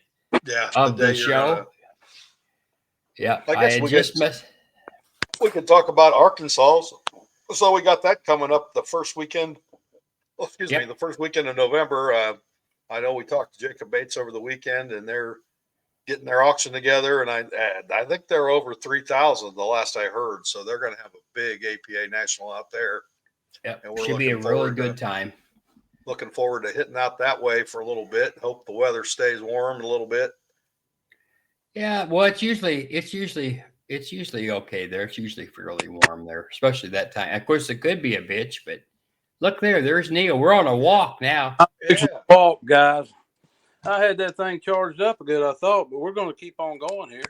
of the show. Yeah, I guess we could talk about Arkansas. So we got that coming up the first weekend. Oh, the first weekend of November. I know we talked to Jacob Bates over the weekend, and they're getting their auction together, and I think they're over 3,000 the last I heard. So they're going to have a big APA national out there. Yeah, it should be a really good time. Looking forward to hitting out that way for a little bit. Hope the weather stays warm a little bit. Yeah, well, it's usually okay there. It's usually fairly warm there, especially that time. Of course, it could be a bitch, but look there's Neil. We're on a walk now. Walk, guys. I had that thing charged up a good, I thought, but we're going to keep on going here.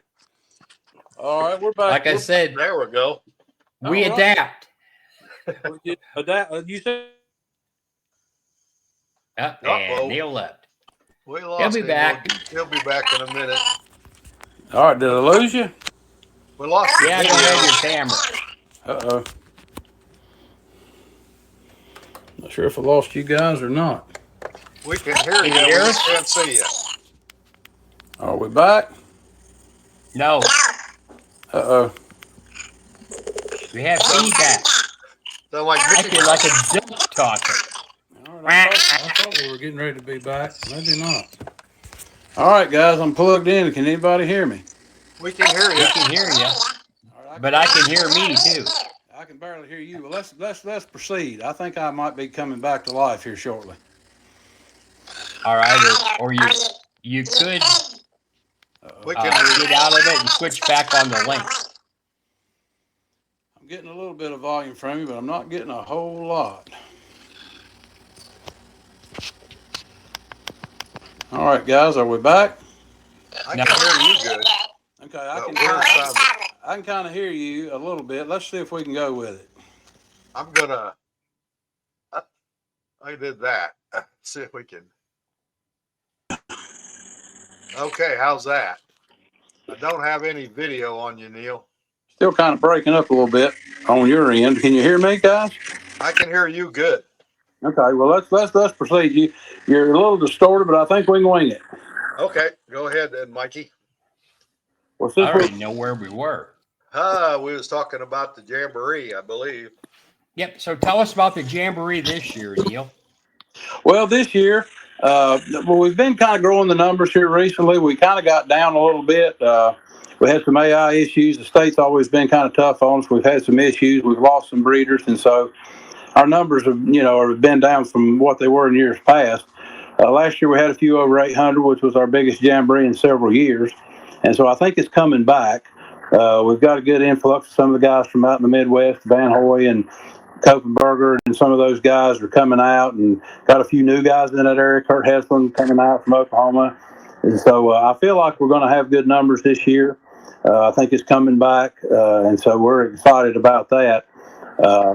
All right, we're back. Like I said, there we go. We adapt. Adapt. You said. And Neil left. We lost him. He'll be back. He'll be back in a minute. All right, did I lose you? We lost you. Yeah, I don't have your camera. Uh-oh. Not sure if I lost you guys or not. We can hear you. We just can't see you. Are we back? No. Uh-oh. We have feedback. Sound like I feel like a duck talking. All right, I thought we were getting ready to be back. Maybe not. All right, guys, I'm plugged in. Can anybody hear me? We can hear you. We can hear you. Right, but I can hear me too. I can barely hear you. Well, let's proceed. I think I might be coming back to life here shortly. All right, or you could get out of it and switch back on the link. I'm getting a little bit of volume from you, but I'm not getting a whole lot. All right, guys, are we back? I can hear you good. Okay, I can kind of hear you a little bit. Let's see if we can go with it. I did that. See if we can. Okay, how's that? I don't have any video on you, Neil. Still kind of breaking up a little bit on your end. Can you hear me, guys? I can hear you good. Okay, well let's proceed. You're a little distorted, but I think we can wing it. Okay, go ahead then, Mikey. I already know where we were. We was talking about the Jamboree, I believe. Yep. So tell us about the Jamboree this year, Neil. Well, this year, we've been kind of growing the numbers here recently. We kind of got down a little bit. We had some AI issues. The state's always been kind of tough on us. We've had some issues. We've lost some breeders, and so our numbers have been down from what they were in years past. Last year we had a few over 800, which was our biggest Jamboree in several years. And so I think it's coming back. We've got a good influx of some of the guys from out in the Midwest, Van Hoy and Kopenberger, and some of those guys are coming out, and got a few new guys in that area. Kurt Heslin coming out from Oklahoma. And so I feel like we're going to have good numbers this year. I think it's coming back, and so we're excited about that.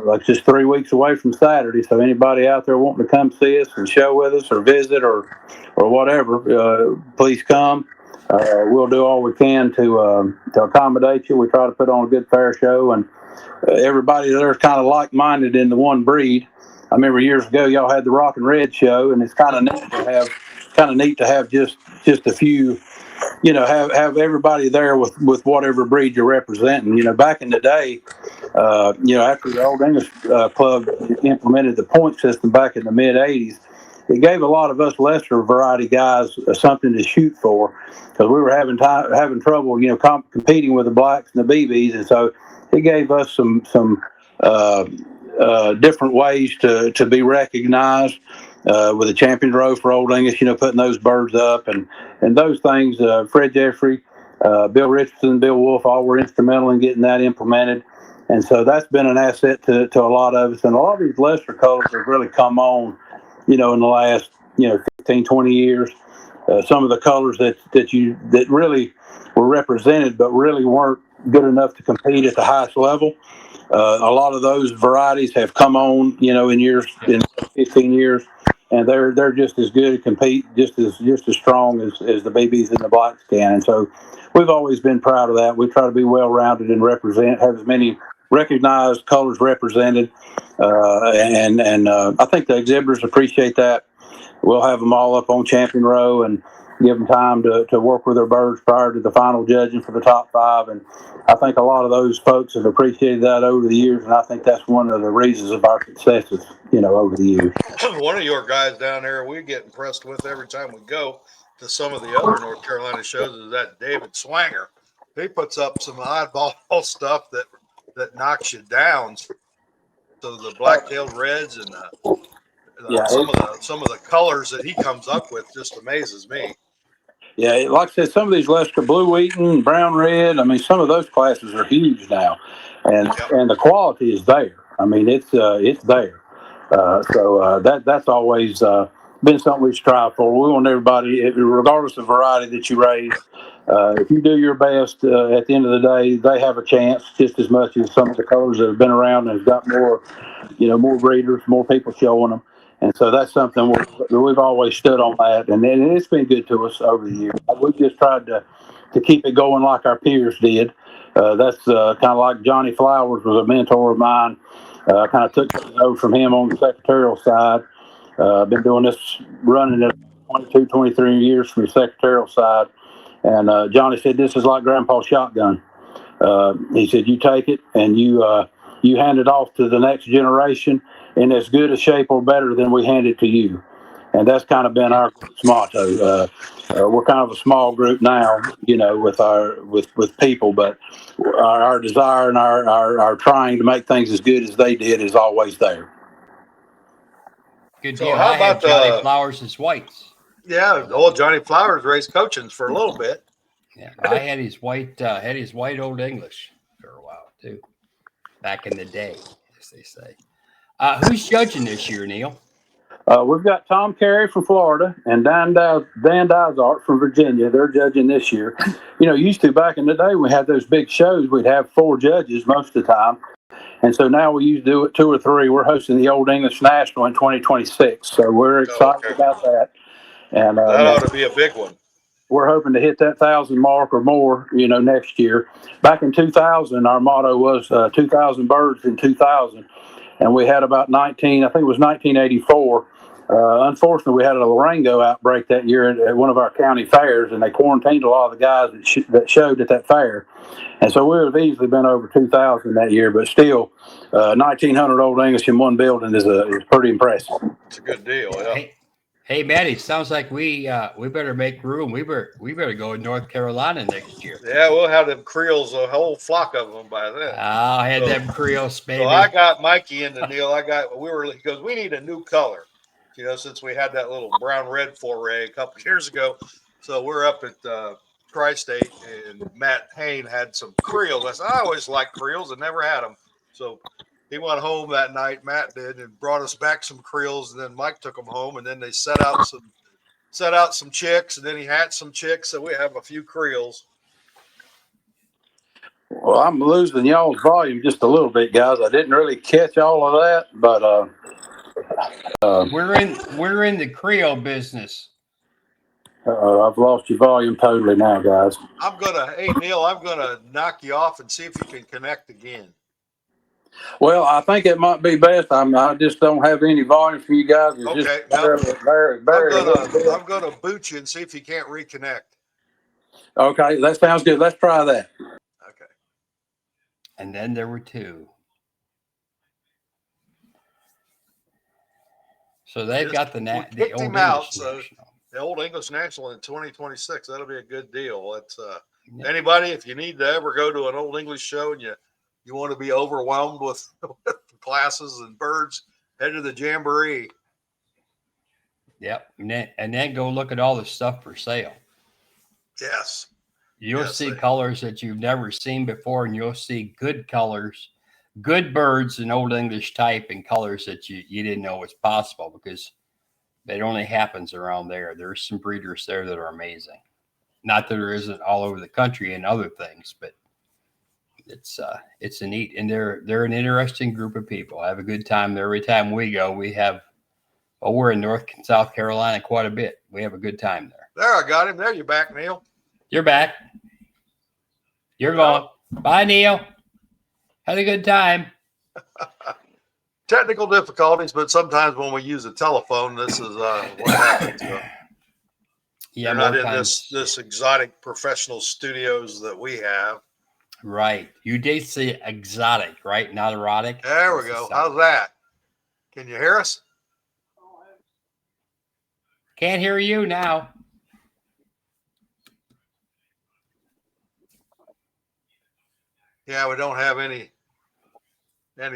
Like just 3 weeks away from Saturday, so anybody out there wanting to come see us and show with us or visit or whatever, please come. We'll do all we can to accommodate you. We try to put on a good fair show, and everybody there is kind of like-minded in the one breed. I remember years ago y'all had the Rock and Red show, and it's kind of neat to have just a few, have everybody there with whatever breed you're representing. Back in the day, after the Old English Club implemented the point system back in the mid '80s, it gave a lot of us lesser variety guys something to shoot for, because we were having trouble, competing with the blacks and the BBs, and so it gave us some different ways to be recognized. with a champion row for Old English, putting those birds up and those things. Fred Jeffrey, Bill Richardson, Bill Wolf, all were instrumental in getting that implemented. And so that's been an asset to a lot of us. And a lot of these lesser colors have really come on, in the last, 15, 20 years. Some of the colors that really were represented, but really weren't good enough to compete at the highest level. A lot of those varieties have come on, in 15 years, and they're just as good to compete, just as strong as the BBs and the blacks can. And so we've always been proud of that. We try to be well-rounded and have as many recognized colors represented, and I think the exhibitors appreciate that. We'll have them all up on champion row and give them time to work with their birds prior to the final judging for the top 5. And I think a lot of those folks have appreciated that over the years, and I think that's one of the reasons of our successes, over the years. One of your guys down there we get impressed with every time we go to some of the other North Carolina shows is that David Swanger. He puts up some oddball stuff that knocks you down. So the black-tailed reds and some of the colors that he comes up with just amazes me. Yeah, like I said, some of these Lester Blue Wheaton, Brown Red, some of those classes are huge now, and the quality is there. It's there. So that's always been something we strive for. We want everybody, regardless of variety that you raise, if you do your best, at the end of the day, they have a chance just as much as some of the colors that have been around and have got more, more breeders, more people showing them. And so that's something we've always stood on that, and it's been good to us over the years. We've just tried to keep it going like our peers did. That's kind of like Johnny Flowers was a mentor of mine. I kind of took it over from him on the secretarial side. I've been doing this, running it 22, 23 years from the secretarial side. And Johnny said, "This is like Grandpa's shotgun." He said, "You take it and you hand it off to the next generation in as good a shape or better than we hand it to you." And that's kind of been our motto. We're kind of a small group now, with people, but our desire and our trying to make things as good as they did is always there. Good deal. How about Johnny Flowers as whites? Yeah, old Johnny Flowers raised coachings for a little bit. Yeah, I had his white Old English for a while too, back in the day, as they say. Who's judging this year, Neil? We've got Tom Carey from Florida and Dan Dysart from Virginia. They're judging this year. Used to back in the day, we had those big shows. We'd have 4 judges most of the time. And so now we used to do it 2 or 3. We're hosting the Old English National in 2026. So we're excited about that. And that ought to be a big one. We're hoping to hit that 1,000 mark or more, next year. Back in 2000, our motto was 2,000 birds in 2000. And we had about 1984. Unfortunately, we had a Laringo outbreak that year at one of our county fairs, and they quarantined a lot of the guys that showed at that fair. And so we would have easily been over 2,000 that year, but still, 1,900 Old English in one building is pretty impressive. It's a good deal, yeah. Hey, Matty, sounds like we better make room. We better go to North Carolina next year. Yeah, we'll have them Creoles, a whole flock of them by then. I had them Creoles, baby. So I got Mikey into Neil. He goes, we need a new color, since we had that little brown-red foray a couple years ago. So we're up at Tri-State, and Matt Hain had some Creoles. I said, I always liked Creoles and never had them. So he went home that night, Matt did, and brought us back some Creoles, and then Mike took them home, and then they set out some chicks, and then he had some chicks, so we have a few Creoles. Well, I'm losing y'all's volume just a little bit, guys. I didn't really catch all of that, but we're in the Creole business. I've lost your volume totally now, guys. Hey Neil, I'm gonna knock you off and see if you can connect again. Well, I think it might be best. I just don't have any volume from you guys. It's okay, I'm gonna boot you and see if you can't reconnect. Okay, that sounds good. Let's try that. Okay. And then there were 2. So they've got the Old English National. The Old English National in 2026. That'll be a good deal. It's anybody, if you need to ever go to an Old English show and you want to be overwhelmed with classes and birds, head to the Jamboree. Yep. And then go look at all the stuff for sale. Yes. You'll Yes, see colors that you've never seen before, and you'll see good colors, good birds in Old English type, and colors that you didn't know was possible because it only happens around there. There's some breeders there that are amazing. Not that there isn't all over the country and other things, but it's a neat, and they're an interesting group of people. I have a good time there every time we go. We have we're in North and South Carolina quite a bit. We have a good time there. There, I got him. There, you're back, Neil. You're back. You're gone. Bye, Neil. Had a good time. Technical difficulties, but sometimes when we use a telephone, this is what happens. Yeah, You're not in this exotic professional studios that we have. Right. You did say exotic, right? Not erotic. There we go. How's that? Can you hear us? Can't hear you now. Yeah, we don't have any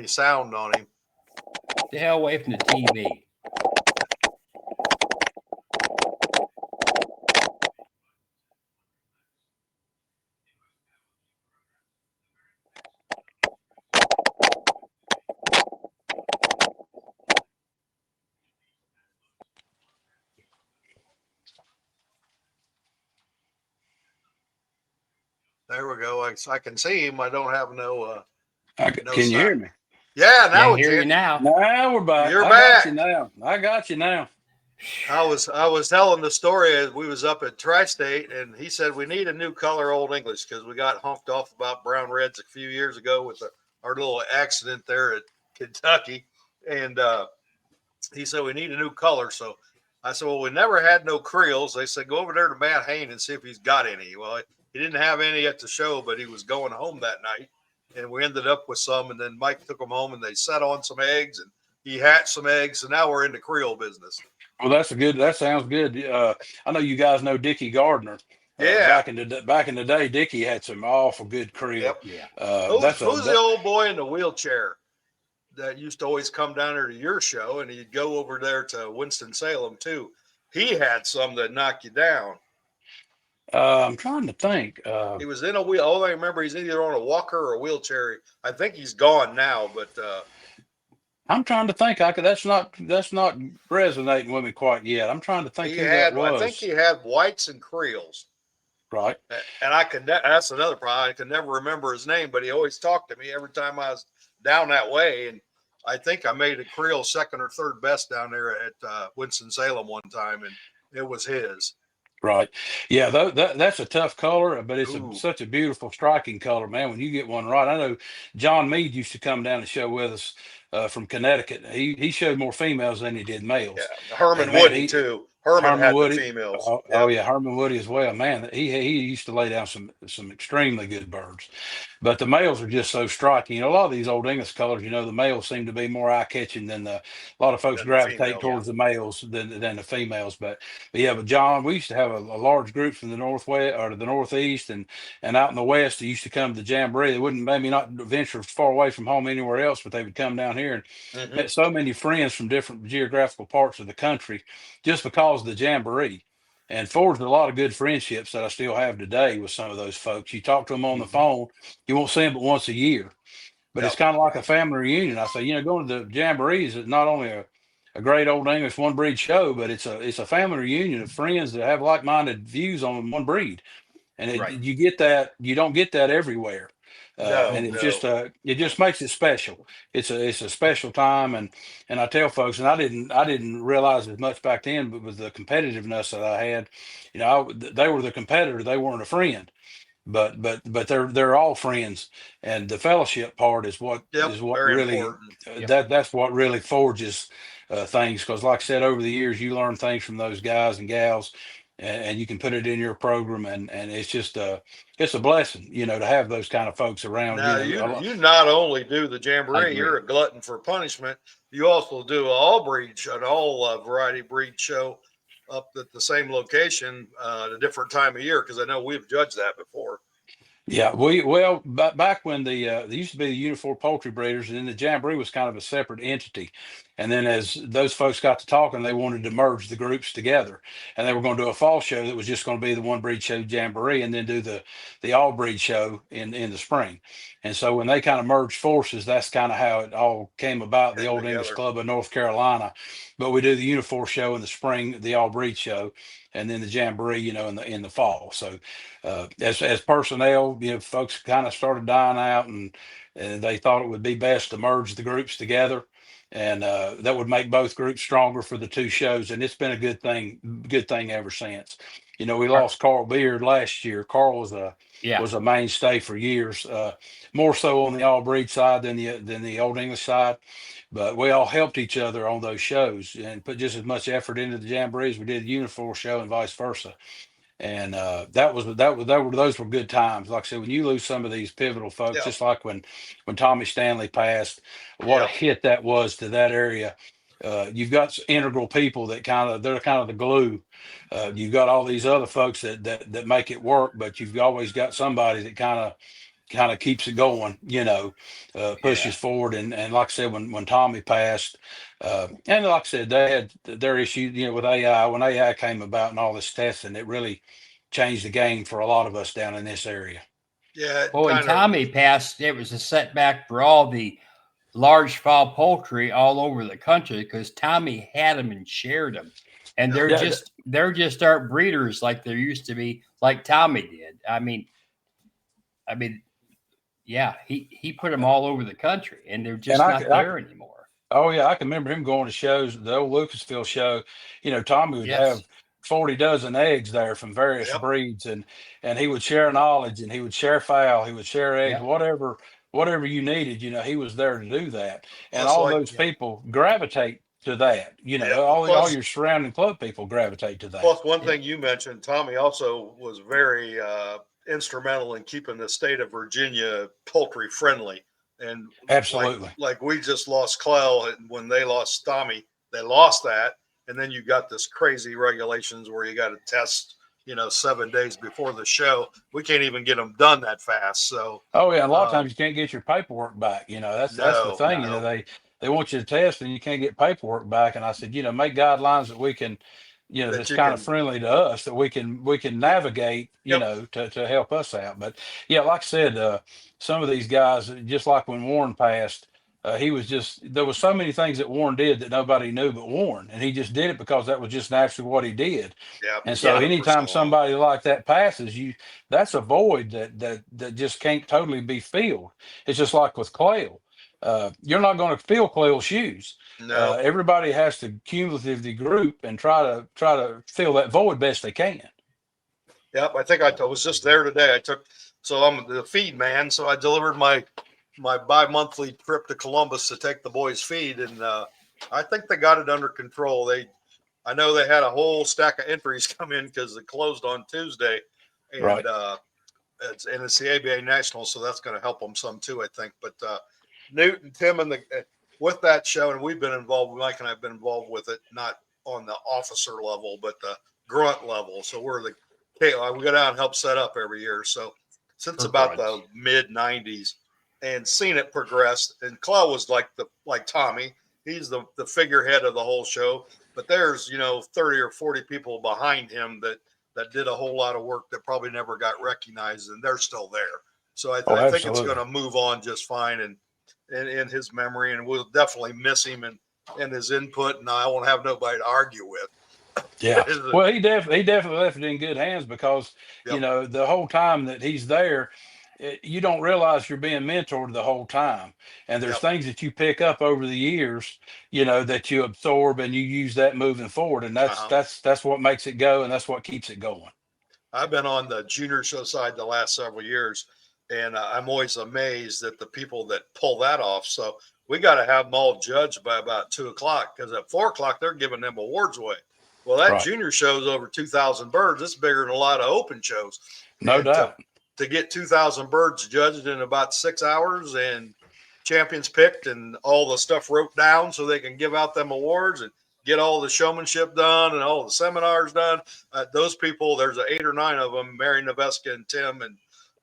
sound on him. The hell away from the TV. There we go. I can see him. I don't have no Can no you sound. hear me? Yeah, now I we hear you can. now. Now we're back. You're I back. got you now. I got you now. I was telling the story as we was up at Tri-State, and he said we need a new color Old English because we got honked off about brown reds a few years ago with our little accident there at Kentucky, and he said we need a new color. So I said, well, we never had no Creoles. They said go over there to Matt Hain and see if he's got any. Well, he didn't have any at the show, but he was going home that night, and we ended up with some. And then Mike took them home, and they set on some eggs, and he hatched some eggs, and now we're in the Creole business. Well, that sounds good. I know you guys know Dickie Gardner. Yeah. Back in the day, Dickie had some awful good Creole. Yep. Yeah. Who's the old boy in the wheelchair that used to always come down there to your show, and he'd go over there to Winston-Salem too? He had some that knocked you down. I'm trying to think. He was in a wheel. All I remember, he's either on a walker or a wheelchair. I think he's gone now, but I'm trying to think. That's not resonating with me quite yet. I'm trying to think who that was. I think he had whites and Creoles. Right. And that's another problem. I can never remember his name, but he always talked to me every time I was down that way. And I think I made a Creole second or third best down there at Winston-Salem one time, and it was his. Right. Yeah, that's a tough color, but it's such a beautiful, striking color, man. When you get one right, I know John Meade used to come down and show with us from Connecticut. He showed more females than he did males. Yeah, Herman Woody too. Herman had Woody. The females. Oh yeah, Herman Woody as well. Man, he used to lay down some extremely good birds. But the males are just so striking. A lot of these Old English colors, the males seem to be more eye catching than a lot of folks gravitate towards the males than the females. But John, we used to have a large group from the northwest or the northeast and out in the west. They used to come to the Jamboree. They wouldn't maybe not venture far away from home anywhere else, but they would come down here and met so many friends from different geographical parts of the country just because of the Jamboree. And forged a lot of good friendships that I still have today with some of those folks. You talk to them on the phone, you won't see them but once a year. But it's kind of like a family reunion. I say, going to the Jamborees is not only a great Old English one breed show, but it's a family reunion of friends that have like-minded views on one breed. And you get that, you don't get that everywhere. And it just makes it special. It's a special time. And I tell folks, and I didn't realize as much back then, but with the competitiveness that I had, they were the competitor. They weren't a friend, but they're all friends. And the fellowship part is what really, that's what really forges things. Cause like I said, over the years, you learn things from those guys and gals, and you can put it in your program, and it's just it's a blessing, to have those kind of folks around. Now, you not only do the Jamboree, you're a glutton for punishment. You also do an all variety breed show up at the same location at a different time of year, because I know we've judged that before. Yeah, back when there used to be the Uniform Poultry Breeders, and then the Jamboree was kind of a separate entity. And then as those folks got to talking, they wanted to merge the groups together, and they were going to do a fall show that was just going to be the one breed show Jamboree, and then do the all breed show in the spring. And so when they kind of merged forces, that's kind of how it all came about. The Came Old English together. Club of North Carolina, but we do the Uniform show in the spring, the all breed show, and then the Jamboree, in the fall. So as personnel, folks kind of started dying out, and they thought it would be best to merge the groups together, and that would make both groups stronger for the two shows. And it's been a good thing ever since. We lost Carl Beard last year. Carl Yeah. was a mainstay for years, more so on the all breed side than the Old English side. But we all helped each other on those shows and put just as much effort into the Jamboree as we did the Uniform show, and vice versa. And those were good times. Like I said, when you lose some of these pivotal folks, Yeah. just like when Tommy Stanley passed, what a Yep. hit that was to that area. You've got integral people they're kind of the glue. You've got all these other folks that make it work, but you've always got somebody that kind of keeps it going, pushes forward. And like I said, when Tommy passed, and like I said, they had their issues, with AI. When AI came about and all this testing, it really changed the game for a lot of us down in this area. Yeah, it Well, when kind of. Tommy passed, it was a setback for all the large fowl poultry all over the country because Tommy had them and shared them. And Yeah. they're just aren't breeders like there used to be, like Tommy did. I mean, yeah, he put them all over the country, and they're just And not there anymore. oh yeah, I can remember him going to shows, the old Lucasville show. Tommy would Yes. have 40 dozen eggs there from various Yep. breeds, and he would share knowledge, and he would share fowl, he would share eggs, Yeah. whatever you needed, he was there to do that. And Plus, all like, those people gravitate to that. yeah. All Plus, your surrounding club people gravitate to that. plus, one Yeah. thing you mentioned, Tommy also was very instrumental in keeping the state of Virginia poultry friendly. And Absolutely. like we just lost Clell, and when they lost Tommy, they lost that. And then you got this crazy regulations where you got to test, 7 days before the show. We can't even get them done that fast. So, Oh yeah, and a lot of times you can't get your paperwork back. That's the no, thing. no, They want you to test and you can't get paperwork back. And I said, make guidelines that we can, that that's you kind of can. friendly to us, that we can navigate, Yep. to help us out. But yeah, like I said, some of these guys, just like when Warren passed, there was so many things that Warren did that nobody knew but Warren, and he just did it because that was just naturally what he did. Yeah. And He's so done it for so anytime long. somebody like that passes, that's a void that just can't totally be filled. It's just like with Quail. You're not going to fill Quail's shoes. No. Everybody has to cumulatively group and try to fill that void best they can. Yep. I think I was just there today. So I'm the feed man. So I delivered my bi-monthly trip to Columbus to take the boys feed. And I think they got it under control. I know they had a whole stack of entries come in because it closed on Tuesday. And Right. it's the ABA National, so that's going to help them some too, I think. But Newt and Tim with that show, and we've been involved. Mike and I have been involved with it, not on the officer level, but the grunt level. So we go down and help set up every year. So since For about grunts. the mid '90s, and seen it progress. And Clow was like Tommy. He's the figurehead of the whole show. But there's 30 or 40 people behind him that did a whole lot of work that probably never got recognized, and they're still there. So I think it's Absolutely. going to move on just fine, and in his memory, and we'll definitely miss him and his input. And I won't have nobody to argue with. Yeah. Well, he definitely left it in good hands because, Yep. the whole time that he's there, you don't realize you're being mentored the whole time. And there's Yep. things that you pick up over the years, that you absorb and you use that moving forward. And that's what makes it go. And that's what keeps it going. I've been on the junior show side the last several years, and I'm always amazed at the people that pull that off. So we got to have them all judged by about 2:00 because at 4:00 they're giving them awards away. Well, that Right. junior show's over 2,000 birds. It's bigger than a lot of open shows. No And doubt. to get 2,000 birds judged in about 6 hours and champions picked and all the stuff wrote down so they can give out them awards and get all the showmanship done and all the seminars done. Those people, there's 8 or 9 of them, Mary Neveska and Tim and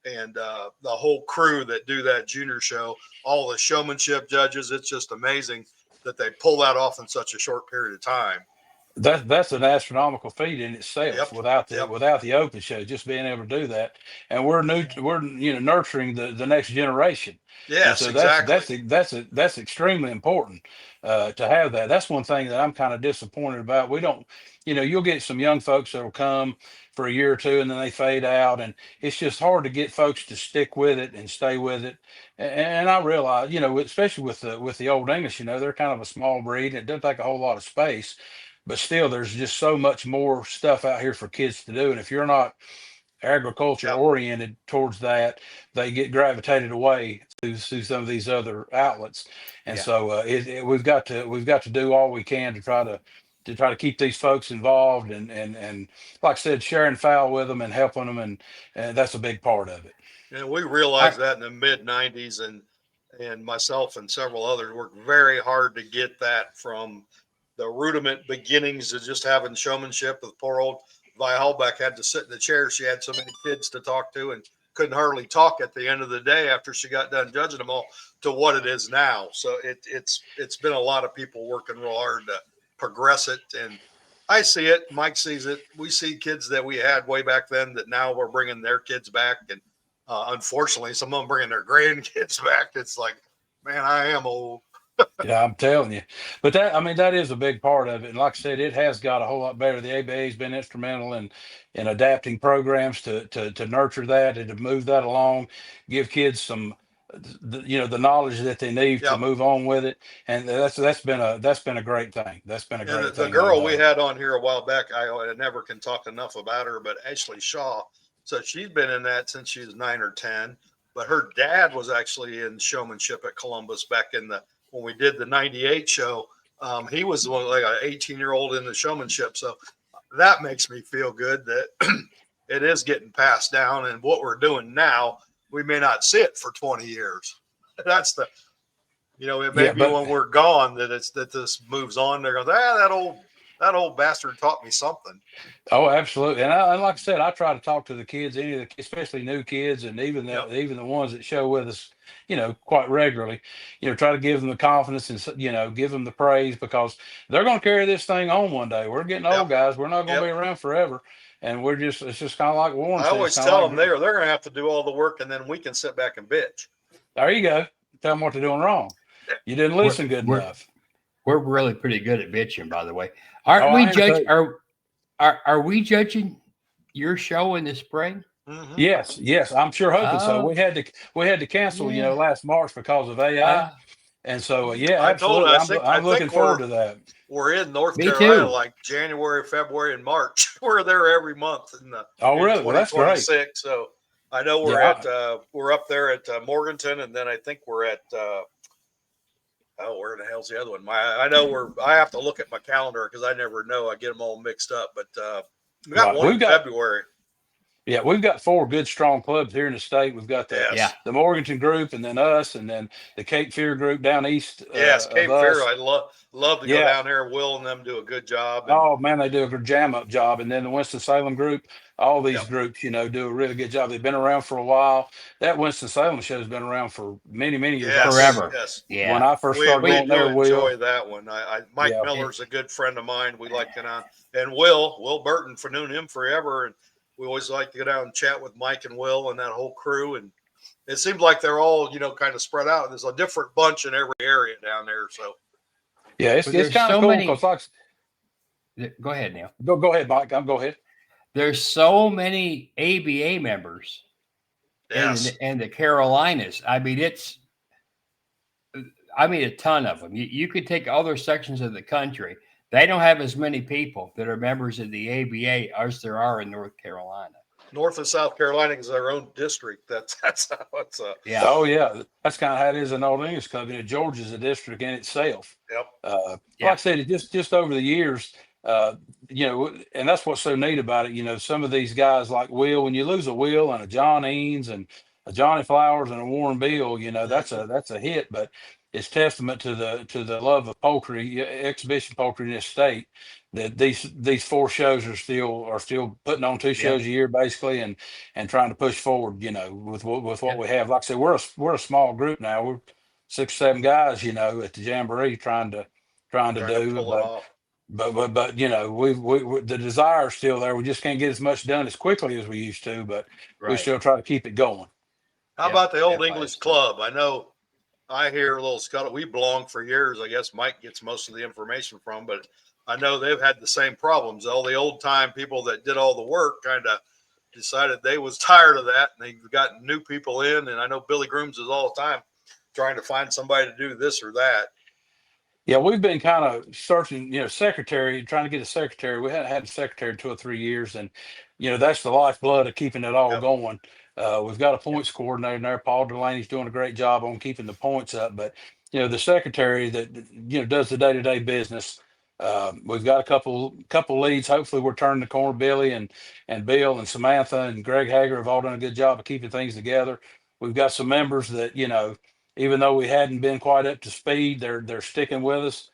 and the whole crew that do that junior show, all the showmanship judges. It's just amazing that they pull that off in such a short period of time. That's an astronomical feat in itself Yep. without Yep. the open show, just being able to do that. And we're nurturing the next generation. And Yes, so exactly. that's extremely important to have that. That's one thing that I'm kind of disappointed about. We don't, you'll get some young folks that will come for a year or two and then they fade out, and it's just hard to get folks to stick with it and stay with it. And I realize, especially with the Old English, they're kind of a small breed and it doesn't take a whole lot of space, but still there's just so much more stuff out here for kids to do. And if you're not agriculture Yep. oriented towards that, they get gravitated away to some of these other outlets. And Yeah. so we've got to do all we can to try to keep these folks involved, and like I said, sharing foul with them and helping them, and that's a big part of it. And we realized that in the mid '90s, and myself and several others worked very hard to get that from the rudiment beginnings of just having showmanship. With poor old Vi Hallbeck had to sit in the chair. She had so many kids to talk to and couldn't hardly talk at the end of the day after she got done judging them all, to what it is now. So it's been a lot of people working real hard to progress it. And I see it. Mike sees it. We see kids that we had way back then that now we're bringing their kids back. And unfortunately, some of them bringing their grandkids back. It's like, man, I am old. Yeah, I'm telling you. But that is a big part of it. And like I said, it has got a whole lot better. The ABA has been instrumental in adapting programs to nurture that and to move that along, give kids some, the knowledge that they need to Yep. move on with it. And that's been a great thing. That's been a And great the thing. girl we had on here a while back, I never can talk enough about her, but Ashley Shaw. So she's been in that since she was 9 or 10. But her dad was actually in showmanship at Columbus back when we did the '98 show. He was like an 18-year-old in the showmanship. So that makes me feel good that it is getting passed down. And what we're doing now, we may not see it for 20 years. That's it may be when we're gone that this moves on. They're going, that old bastard taught me something. Oh, absolutely. And like I said, I try to talk to the kids, especially new kids, and even the ones that show with us, quite regularly. Try to give them the confidence and give them the praise, because they're going to carry this thing on one day. We're getting old, guys. We're not going to be around forever, and it's just kind of like Warren said. I always tell them they're going to have to do all the work, and then we can sit back and bitch. There you go. Tell them what they're doing wrong. You didn't listen good enough. We're really pretty good at bitching, by the way. Aren't we judging? Are we judging your show in the spring? Mm-hmm. Yes. I'm sure hoping so. We had to cancel, last March because of AI. And so, absolutely. I'm looking forward to that. We're in North Carolina like January, February, and March. We're there every month in really? Well, that's great. So I know we're up there at Morganton, and then I think we're at where the hell's the other one? I have to look at my calendar because I never know. I get them all mixed up. But we got one in February. Yeah, we've got 4 good, strong clubs here in the state. We've got the Morganton group, and then us, and then the Cape Fear group down east. Yes, Cape Fear. I love to go down there. Will and them do a good job. Oh man, they do a good jam up job. And then the Winston-Salem group, all these groups, do a really good job. They've been around for a while. That Winston-Salem show has been around for many, many years. Forever. Yes. Yeah. When I first started going there, enjoy that one. Mike Miller's a good friend of mine. We like to on, and Will Burton, for known him forever, and we always like to go down and chat with Mike and Will and that whole crew. And it seems like they're all, kind of spread out. There's a different bunch in every area down there. So, yeah, it's kind of cool. Go ahead, Neil. Go ahead, Mike. Go ahead. There's so many ABA members in the Carolinas. I mean, a ton of them. You could take other sections of the country. They don't have as many people that are members of the ABA as there are in North Carolina. North and South Carolina is their own district. That's how it's yeah. Oh yeah, that's kind of how it is in Old English Club. Georgia's a district in itself. Yep. Like I said, just over the years, and that's what's so neat about it. Some of these guys like Will, when you lose a Will and a John Eanes and Johnny Flowers and a Warren Bill, that's a hit, but it's testament to the love of poultry, exhibition poultry in this state, that these 4 shows are still putting on 2 shows a year basically, and trying to push forward, with what we have. Like I said, we're a small group now. We're 6 or 7 guys, at the Jamboree trying to do, pull it off. but we the desire is still there. We just can't get as much done as quickly as we used to, but we Right. still try to keep it going. How Yep, about the Old yep, English Club? I know I hear a little scuttle. We belong for years. I guess Mike gets most of the information from, but I know they've had the same problems. All the old time people that did all the work kind of decided they was tired of that, and they've gotten new people in. And I know Billy Grooms is all the time trying to find somebody to do this or that. Yeah, we've been kind of searching, secretary, trying to get a secretary. We hadn't had a secretary in 2 or 3 years, and that's the lifeblood of keeping it all Yep. going. We've got a points coordinator in there. Paul Delaney's doing a great job on keeping the points up, but the secretary that does the day-to-day business. We've got a couple leads. Hopefully, we're turning the corner. Billy and Bill and Samantha and Greg Hager have all done a good job of keeping things together. We've got some members that even though we hadn't been quite up to speed, they're sticking with us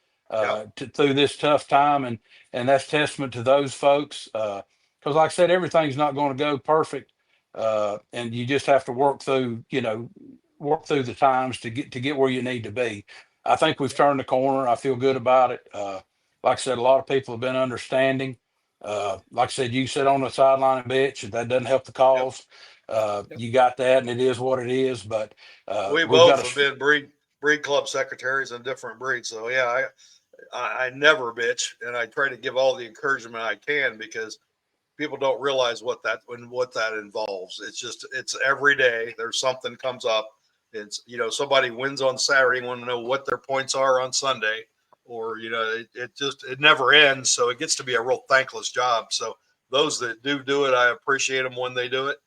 through this tough time, and that's testament to those folks. Because, like I said, everything's not going to go perfect, and you just have to work through the times to get where you need to be. I think we've turned the corner. I feel good about it. Like I said, a lot of people have been understanding. Like I said, you sit on the sideline and bitch, and that doesn't help the cause. You got that, and it is what it is. But We we've both got have been breed club secretaries in different breeds. So yeah, I never bitch, and I try to give all the encouragement I can, because people don't realize what that involves. It's every day there's something comes up. It's somebody wins on Saturday, want to know what their points are on Sunday, or it never ends. So it gets to be a real thankless job. So those that do it, I appreciate them when they do it.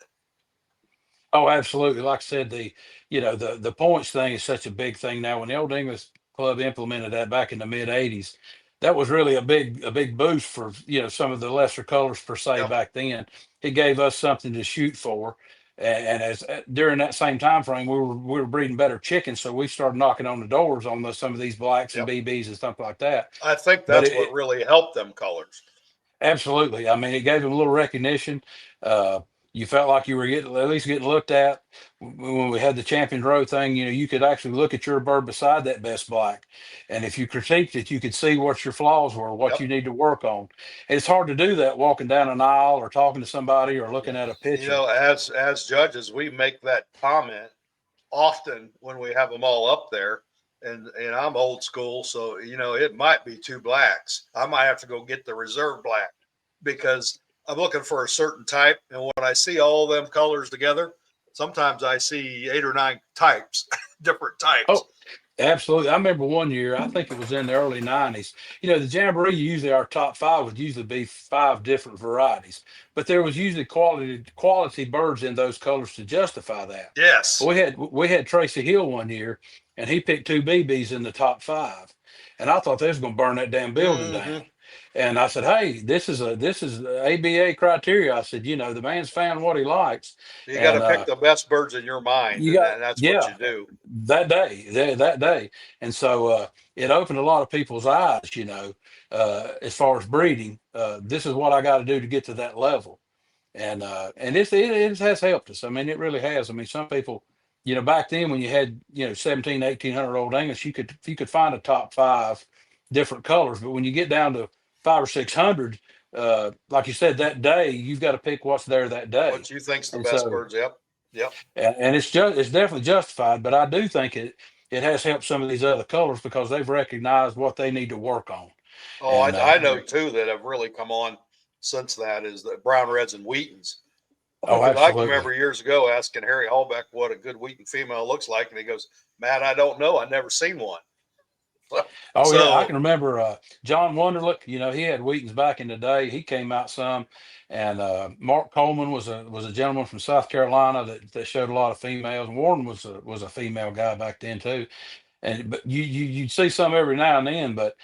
Oh, absolutely. Like I said, the points thing is such a big thing now. When the Old English Club implemented that back in the mid '80s, that was really a big boost for some of the lesser colors per se Yep. back then. It gave us something to shoot for, and as during that same time frame, we were breeding better chickens, so we started knocking on the doors on some of these blacks and Yep. BBs and stuff like that. I think But that's what really helped them colors. Absolutely. I mean, it gave him a little recognition. You felt like you were at least getting looked at. When we had the Champions Row thing, you could actually look at your bird beside that best black, and if you critiqued it, you could see what your flaws were, what Yep. you need to work on. It's hard to do that walking down an aisle or talking to somebody or looking at a picture. As judges, we make that comment often when we have them all up there. And I'm old school, so it might be 2 blacks. I might have to go get the reserve black, because I'm looking for a certain type. And when I see all them colors together, sometimes I see 8 or 9 types, different types. Oh, absolutely. I remember one year, I think it was in the early '90s. The Jamboree, usually our top 5 would usually be 5 different varieties, but there was usually quality birds in those colors to justify that. Yes. We had Tracy Hill one year, and he picked 2 BBs in the top 5, and I thought they was going to burn that damn building down. And I said, "Hey, this is ABA criteria." I said, "The man's found what he likes." You got to And pick the best birds in your mind, and that's what you do. That day. And so it opened a lot of people's eyes, as far as breeding. This is what I got to do to get to that level. And it has helped us. I mean, it really has. I mean, some people, back then when you had, 17, 1800 Old English, you could find a top 5 different colors. But when you get down to 500 or 600, like you said, that day, you've got to pick what's there that day. What you think's the And best so- birds. Yep. And it's definitely justified, but I do think it has helped some of these other colors because they've recognized what they need to work on. Oh, And, I know too that have really come on since that is the brown reds and Wheatons. Oh, I absolutely. can remember years ago asking Harry Hallbeck what a good Wheaton female looks like, and he goes, "Matt, I don't know. I've never seen one." Oh, So- yeah, I can remember John Wonderlick. He had Wheatons back in the day. He came out some, and Mark Coleman was a gentleman from South Carolina that showed a lot of females. And Warren was a female guy back then too. But you'd see some every now and then. But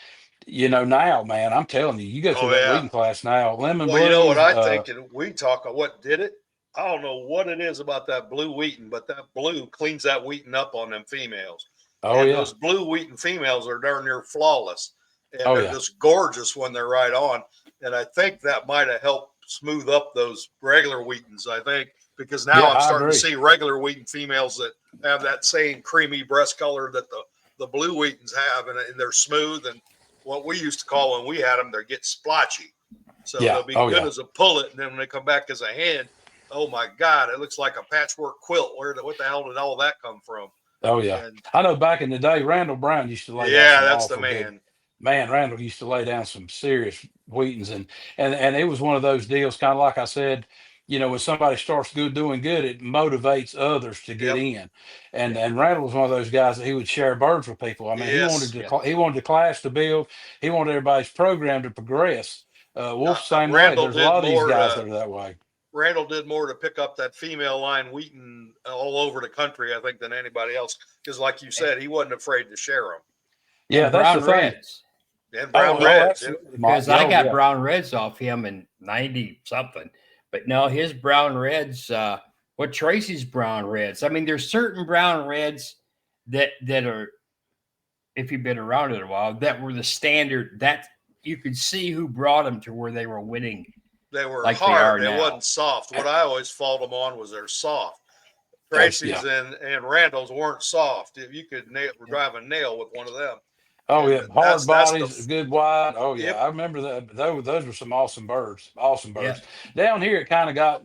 now, man, I'm telling you, you go through that yeah. Wheaton class now, lemon Well, blues. you know what I think, and we talk on what did it. I don't know what it is about that blue Wheaton, but that blue cleans that Wheaton up on them females. Oh And yeah. those blue Wheaton females are darn near flawless. And Oh, they're yeah. just gorgeous when they're right on. And I think that might have helped smooth up those regular Wheatons, I think, because now Yeah, I'm I starting to agree. see regular Wheaton females that have that same creamy breast color that the blue Wheatons have, and they're smooth. And what we used to call when we had them, they get splotchy. So Yeah. they'll be Oh, good yeah. as a pullet, and then when they come back as a hen, oh my God, it looks like a patchwork quilt. What the hell did all that come from? Oh yeah. And I know back in the day, Randall Brown used to lay down yeah, some that's the awful good. man. Man, Randall used to lay down some serious Wheatons, and it was one of those deals, kind of like I said, when somebody starts doing good, it motivates others to get Yep. in. And Randall was one of those guys that he would share birds with people. I mean, Yes. he wanted the class to build, he wanted everybody's program to progress. Wolf's the same way. Randall There's a did lot of these more guys to that are that way. Randall did more to pick up that female line Wheaton all over the country, I think, than anybody else. Because, like you said, he wasn't afraid to share them. Yeah, And that's brown the thing. reds. And brown Oh, reds. absolutely. Because I Oh, got yeah. brown reds off him in 90 something. But no, his brown reds, what Tracy's brown reds. I mean, there's certain brown reds that are, if you've been around it a while, that were the standard, that you could see who brought them to where they were winning. They were Like they hard. are They now. wasn't soft. What I always fault them on was they're soft. Yeah. Tracy's and Randall's weren't soft. If you could drive a nail with one of them. Oh And yeah, hard that's bodies, good wide. Oh yeah, Yep. I remember that. Those were some awesome birds. Awesome birds. Yeah. Down here, it kind of got.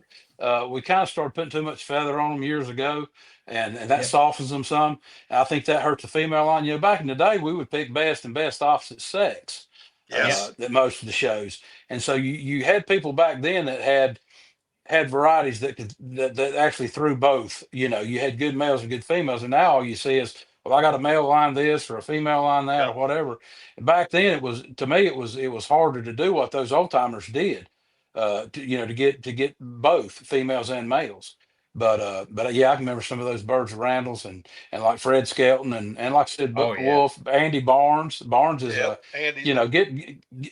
We kind of started putting too much feather on them years ago, and that Yeah. softens them some. I think that hurts the female line. Back in the day, we would pick best and best opposite sex. Yes. At most of the shows, and so you had people back then that had varieties that actually threw both. You had good males and good females, and now all you see is, well, I got a male line this or a female line that or whatever. Back then, it was, to me, it was harder to do what those old timers did, to get both females and males. But yeah, I can remember some of those birds, Randalls and like Fred Skelton and like I said, Oh, Book yeah. Wolf, Andy Barnes. Barnes is Andy.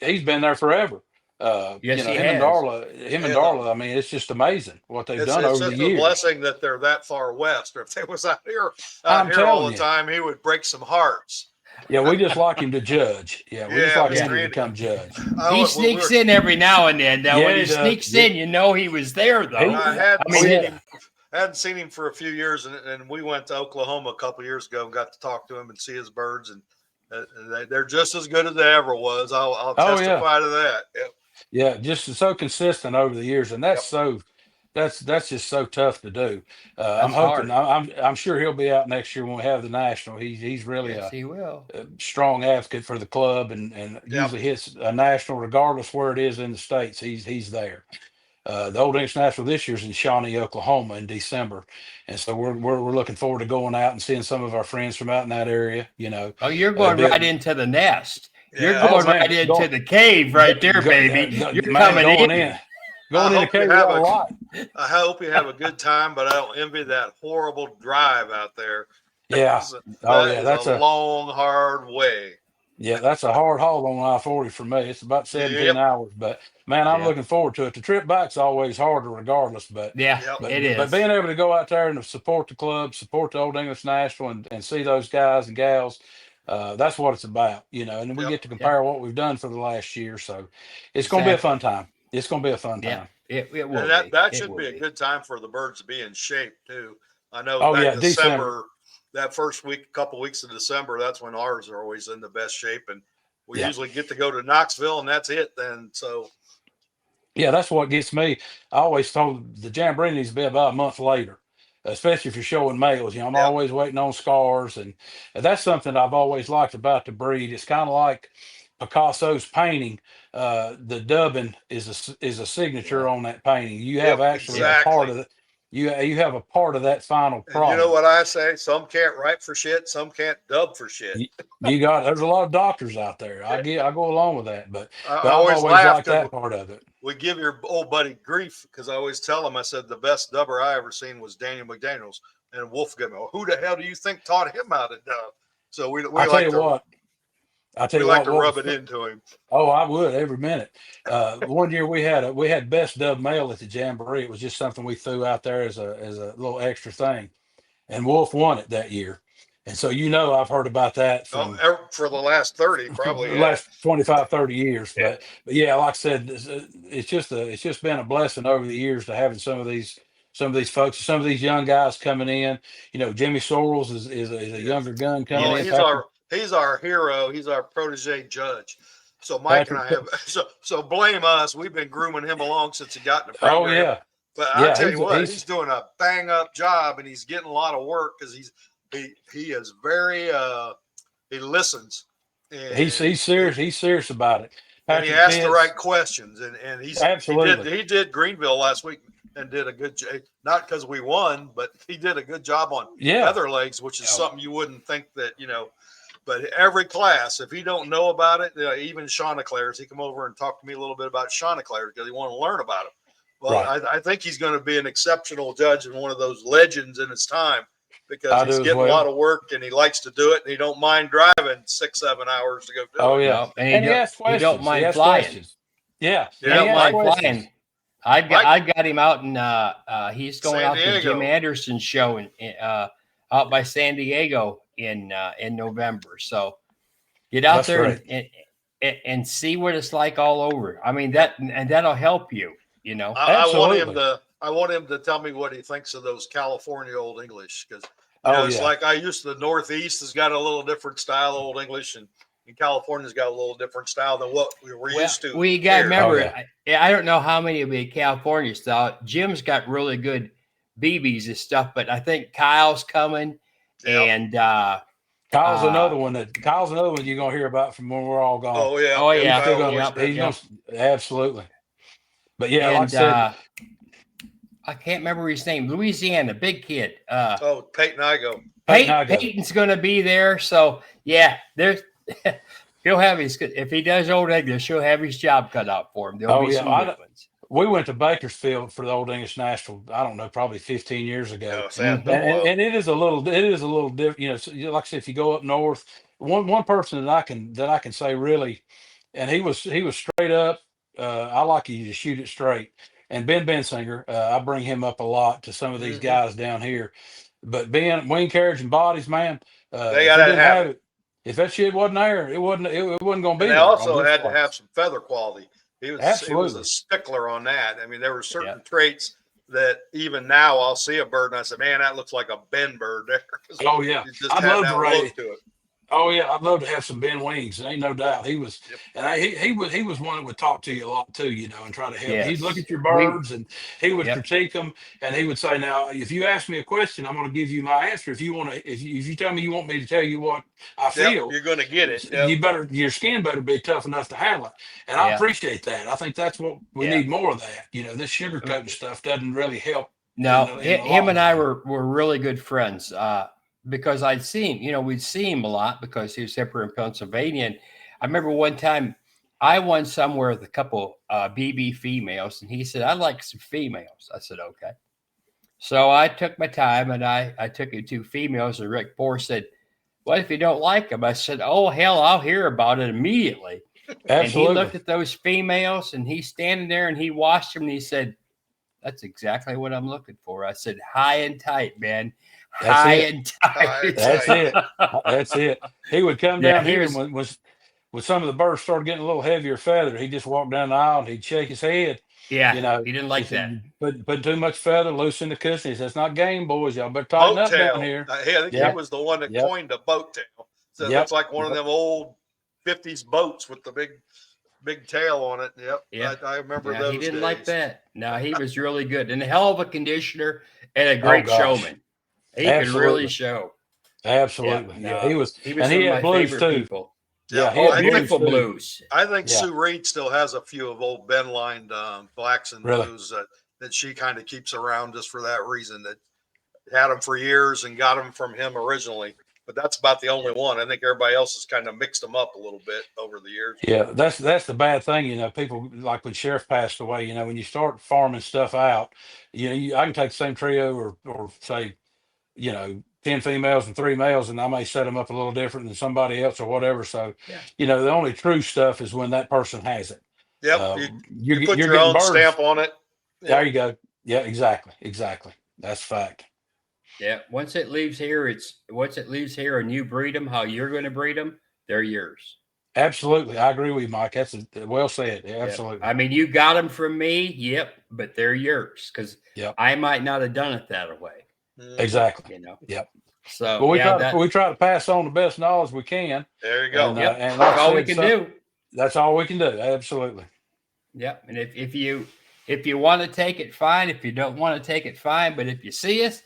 he's been there forever. Yes, he Him has. and Darla. I mean, it's just amazing what they've done It's over the just a years. blessing that they're that far west. Or if they was out here I'm all telling the you. time, he would break some hearts. Yeah, we just like him to judge. Yeah, we just Yeah, like Mr. him to Andy. come judge. He sneaks in every now and then. Now, Yeah, when he he does. sneaks in, you know he was there, though. I hadn't mean, seen him. Hadn't seen him for a few years, and we went to Oklahoma a couple of years ago and got to talk to him and see his birds, and they're just as good as they ever was. I'll testify to that. Yep. Yeah, just so consistent over the years, and that's that's just so tough to do. I'm hoping. I'm sure he'll be out next year when we have the national. He's really he will. a strong advocate for the club, and usually hits a national regardless where it is in the states. He's there. The Old International this year's in Shawnee, Oklahoma in December. And so we're looking forward to going out and seeing some of our friends from out in that area, Oh, you're going right into the nest. You're Yeah. going right into the cave right there, baby. You're coming going in. Going in the cave a lot. I hope you have a good time, but I don't envy that horrible drive out there. Yeah. That's a long, hard way. Yeah, that's a hard haul on I-40 for me. It's about 17 hours, but man, I'm looking forward to it. The trip back's always harder regardless, but it is. But being able to go out there and support the club, support the Old English National and see those guys and gals, that's what it's about, and then we get to compare what we've done for the last year. So it's going to be a fun time. It's going to be a fun time. It will and that should be a good time for the birds to be in shape too. I know December. That first week, couple weeks of December, that's when ours are always in the best shape. And we usually get to go to Knoxville and that's it then. So yeah, that's what gets me. I always told the Jamboree needs to be about a month later, especially if you're showing males. I'm always waiting on scars. And that's something I've always liked about the breed. It's kind of like Picasso's painting. The dubbing is a signature on that painting. You have actually a part of it. You have a part of that final product. You know what I say? Some can't write for shit. Some can't dub for shit. There's a lot of doctors out there. I go along with that, but I always like that part of it. We give your old buddy grief because I always tell him, I said, the best dubber I ever seen was Daniel McDaniels, and Wolf gave me, who the hell do you think taught him how to dub? So we I tell you what, I tell We you like to what rub was it into him. Oh, I would every minute. One year we had best dove male at the jamboree. It was just something we threw out there as a little extra thing, and Wolf won it that year. And so I've heard about that Oh, from for the last 30, the probably. Yeah. last 25, 30 years. Yeah. But yeah, like I said, it's just been a blessing over the years to having some of these folks, some of these young guys coming in. Jimmy Sorrells is a Yeah. younger gun coming Well, in. he's our hero. He's our protege judge. So Mike and Patrick, I have so blame us. We've been grooming him along since he got in the oh program. yeah, But I yeah, tell you what, he's he's doing a bang up job, and he's getting a lot of work because he is very he listens, he's serious. He's serious about it. and he Patrick asks the Pitts, right questions, and absolutely. he did Greenville last week and did a good job. Not because we won, but he did a good job on Yeah, feather legs, which is something you wouldn't think that. But every class, if he don't know about it, even Chanticleers, he come over and talk to me a little bit about Chanticleers because he want to learn about them. Well, right. I think he's going to be an exceptional judge and one of those legends in his time because I he's do as getting a well. lot of work and he likes to do it and he don't mind driving 6-7 hours to go do Oh it. yeah, No, and and he asks he don't questions. He mind asks flying. questions. Yeah, He Yeah, and he don't asks mind questions. flying. I've got him out in he's going San out to Jim Diego. Anderson's show out by San Diego in November. So get out That's there great. and see what it's like all over. I mean that'll help you. Absolutely. I want him to tell me what he thinks of those California Old English because Oh it's yeah, like the Northeast has got a little different style of Old English and California's got a little different style than what we were Well, used to. we got to here. remember. Oh, yeah. I don't know how many of the California style. Jim's got really good BBs and stuff, but I think Kyle's coming, Yep. and Kyle's another one you're gonna hear about from when we're all gone. Oh yeah, Oh, yeah. yeah. He's still Kyle gonna, always been- he's gonna, absolutely. But yeah, like I and said, I can't remember his name. Louisiana, big kid. Oh, Peyton Igo. Peyton's going to be there, so yeah, there's. He'll have his. If he does Old English, he'll have his job cut out for him. There'll be some good ones. we went to Bakersfield for the Old English National. I don't know, probably 15 years ago. Oh, Sam, And it is a little different. Like I said, if you go up north, one person that I can say really, and he was straight up. I like you to shoot it straight. And Ben Bensinger, I bring him up a lot to some of these guys down here. But Ben, wing carriage and bodies, man, they got to have it. If that shit wasn't there, it wasn't going to be And they there. also had to have some feather quality. He was Absolutely. a stickler on that. I mean, there were certain traits that even now I'll see a bird and I say, man, that looks like a Ben bird there. Oh yeah, It just I'd had love that to raise. look to it. Oh yeah, I'd love to have some Ben wings. Ain't no doubt. He was, and he was one that would talk to you a lot too, and try to help. Yes. He'd look at your birds and he would Yep. critique them, and he would say, "Now, if you ask me a question, I'm going to give you my answer. If you tell me you want me to tell you what I feel, You're going to get it. Yep. your skin better be tough enough to handle it." And I Yeah. appreciate that. I think that's what we need more of that. This sugarcoating stuff doesn't really help. No, in the him long and I run. were really good friends because I'd seen, we'd see him a lot because he was up here in Pennsylvania. And I remember one time I won somewhere with a couple BB females, and he said, "I'd like some females." I said, "Okay." So I took my time and I took it to females, and Rick Poor said, "What if you don't like them?" I said, "Oh, hell, I'll hear about it immediately." Absolutely. And he looked at those females, and he's standing there, and he watched them, and he said, "That's exactly what I'm looking for." I said, "High and tight, man. High and tight." That's it. That's it. He would come down here, was- and when some of the birds started getting a little heavier feather, he'd just walk down the aisle and he'd shake his head. Yeah, he didn't like he said, that. Put too much feather, loosen the cushion. He says, "That's not game, boys. Y'all better tighten Boat up tail. down here." I think he was the one that coined a boat tail. So it looks like one of them old 50s boats with the big tail on it. Yep. Yeah. I remember Yeah, those. he didn't days. like that. No, he was really good and a hell of a conditioner and a great gosh. showman. He could Absolutely. really show. Absolutely. Yeah, He was and he he had my blues favorite too. people. Yeah, he Oh, had beautiful too. blues. I think Yeah. Sue Reed still has a few of old Ben lined blacks and Really? blues that she kind of keeps around just for that reason. That had them for years and got them from him originally. But that's about the only one. I think everybody else has kind of mixed them up a little bit over the years. Yeah, that's the bad thing, people like when Sheriff passed away, when you start farming stuff out, I can take the same trio or say, 10 females and 3 males, and I may set them up a little different than somebody else or whatever. So, Yeah. the only true stuff is when that person has it. Yep. You put you're your getting own birds. stamp on it. There you go. Yeah, exactly. That's fact. Yeah. Once it leaves here, and you breed them how you're going to breed them, they're yours. Absolutely. I agree with you, Mike. That's well said. Yeah, absolutely. I mean, you got them from me. Yep. But they're yours because Yep. I might not have done it that way. Exactly. Yep. So we try to pass on the best knowledge we can. There you go. And, yep. and like that's all we can do. That's all we can do. Absolutely. Yep. And if you want to take it, fine. If you don't want to take it, fine. But if you see us,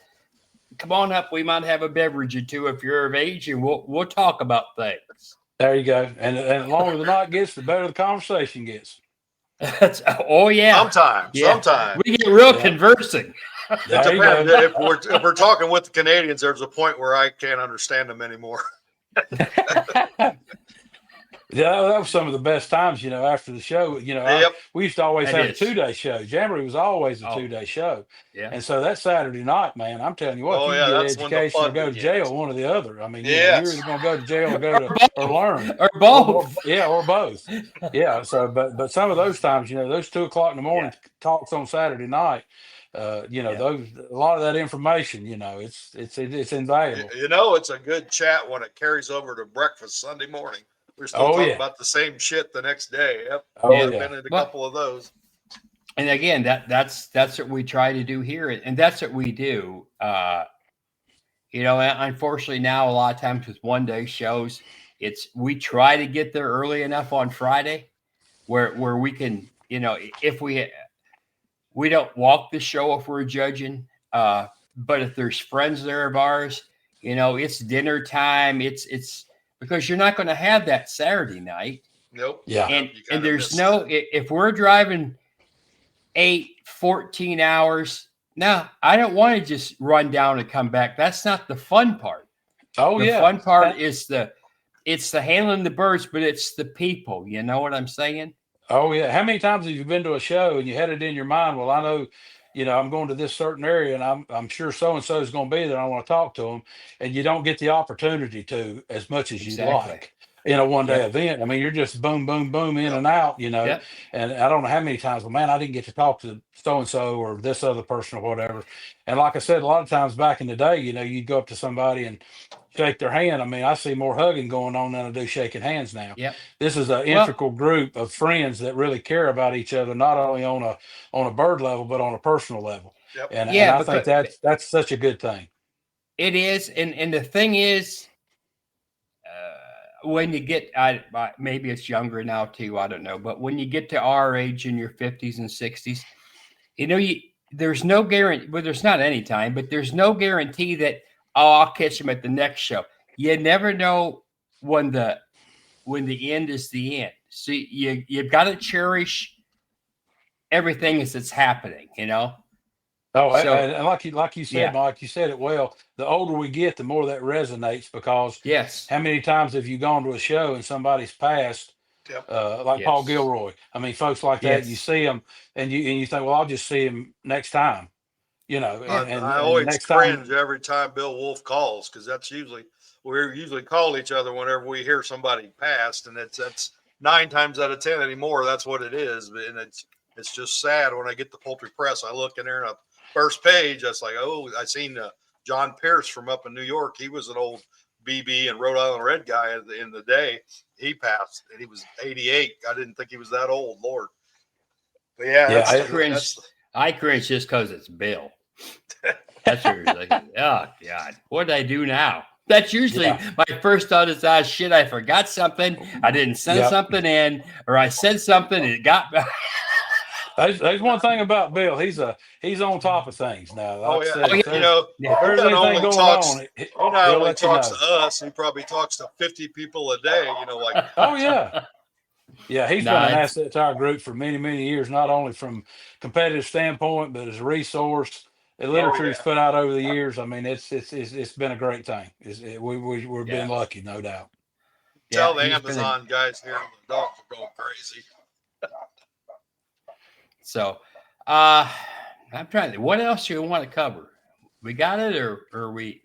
come on up. We might have a beverage or two if you're of age, and we'll talk about things. There you go. And the longer the night gets, the better the conversation gets. Oh yeah. Sometimes we get real conversing. It depends. If we're talking with the Canadians, there's a point where I can't understand them anymore. Yeah, that was some of the best times, after the show. We used to always have a 2-day show. Jamboree was always a 2-day show. Yeah. And so that Saturday night, man, I'm telling you what, you can get education or go to jail, one or the other. I mean, you're either going to go to jail or learn. Or both. Or both. Yeah. So, but some of those times, those 2:00 in the morning talks on Saturday night, a lot of that information, it's invaluable. It's a good chat when it carries over to breakfast Sunday morning. We're still talking about the same shit the next day. Yep. I've been in a couple of those. And again, that's what we try to do here, and that's what we do. Unfortunately now a lot of times with 1-day shows, we try to get there early enough on Friday where we can, if we don't walk the show if we're judging, but if there's friends there of ours, it's dinner time. It's because you're not going to have that Saturday night. Nope. Yeah. And there's if we're driving 14 hours, no, I don't want to just run down and come back. That's not the fun part. The fun part is it's the handling the birds, but it's the people. You know what I'm saying? Oh yeah. How many times have you been to a show and you had it in your mind? Well, I know, I'm going to this certain area and I'm sure so-and-so is going to be there. I want to talk to them. And you don't get the opportunity to as much as you'd like in a 1-day event. I mean, you're just boom, boom, boom in and out, and I don't know how many times, well, man, I didn't get to talk to so-and-so or this other person or whatever. And like I said, a lot of times back in the day, you'd go up to somebody and shake their hand. I mean, I see more hugging going on than I do shaking hands now. Yep. This is an integral group of friends that really care about each other, not only on a bird level, but on a personal level. Yep. And I think that's such a good thing. It is. And the thing is, when you get, maybe it's younger now too, I don't know, but when you get to our age in your 50s and 60s, there's no guarantee, well, there's not any time, but there's no guarantee that, I'll catch them at the next show. You never know when the end is the end. So you've got to cherish everything as it's happening, Oh, and like you said, Mike, you said it well. The older we get, the more that resonates because how many times have you gone to a show and somebody's passed, like Paul Gilroy? I mean, folks like that, you see them and you think, well, I'll just see him next time. I always cringe every time Bill Wolf calls because we usually call each other whenever we hear somebody passed, and that's 9 times out of 10 anymore. That's what it is, and it's just sad when I get the Poultry Press. I look in there and a first page, that's like, oh, I seen John Pierce from up in New York. He was an old BB and Rhode Island Red guy in the day. He passed, and he was 88. I didn't think he was that old, Lord. But I cringe just because it's Bill. That's what like, oh God, what did I do now? That's usually my first thought is, shit, I forgot something. I didn't send something in, or I said something and it got back. There's one thing about Bill. He's on top of things now. He not only talks to us, he probably talks to 50 people a day. Oh yeah. Yeah, he's been an asset to our group for many, many years, not only from competitive standpoint, but as a resource. The literature he's put out over the years. I mean, it's been a great thing. We've been lucky, no doubt. Tell the Amazon guys here, the dogs are going crazy. So, I'm trying to. What else do you want to cover? We got it, or we?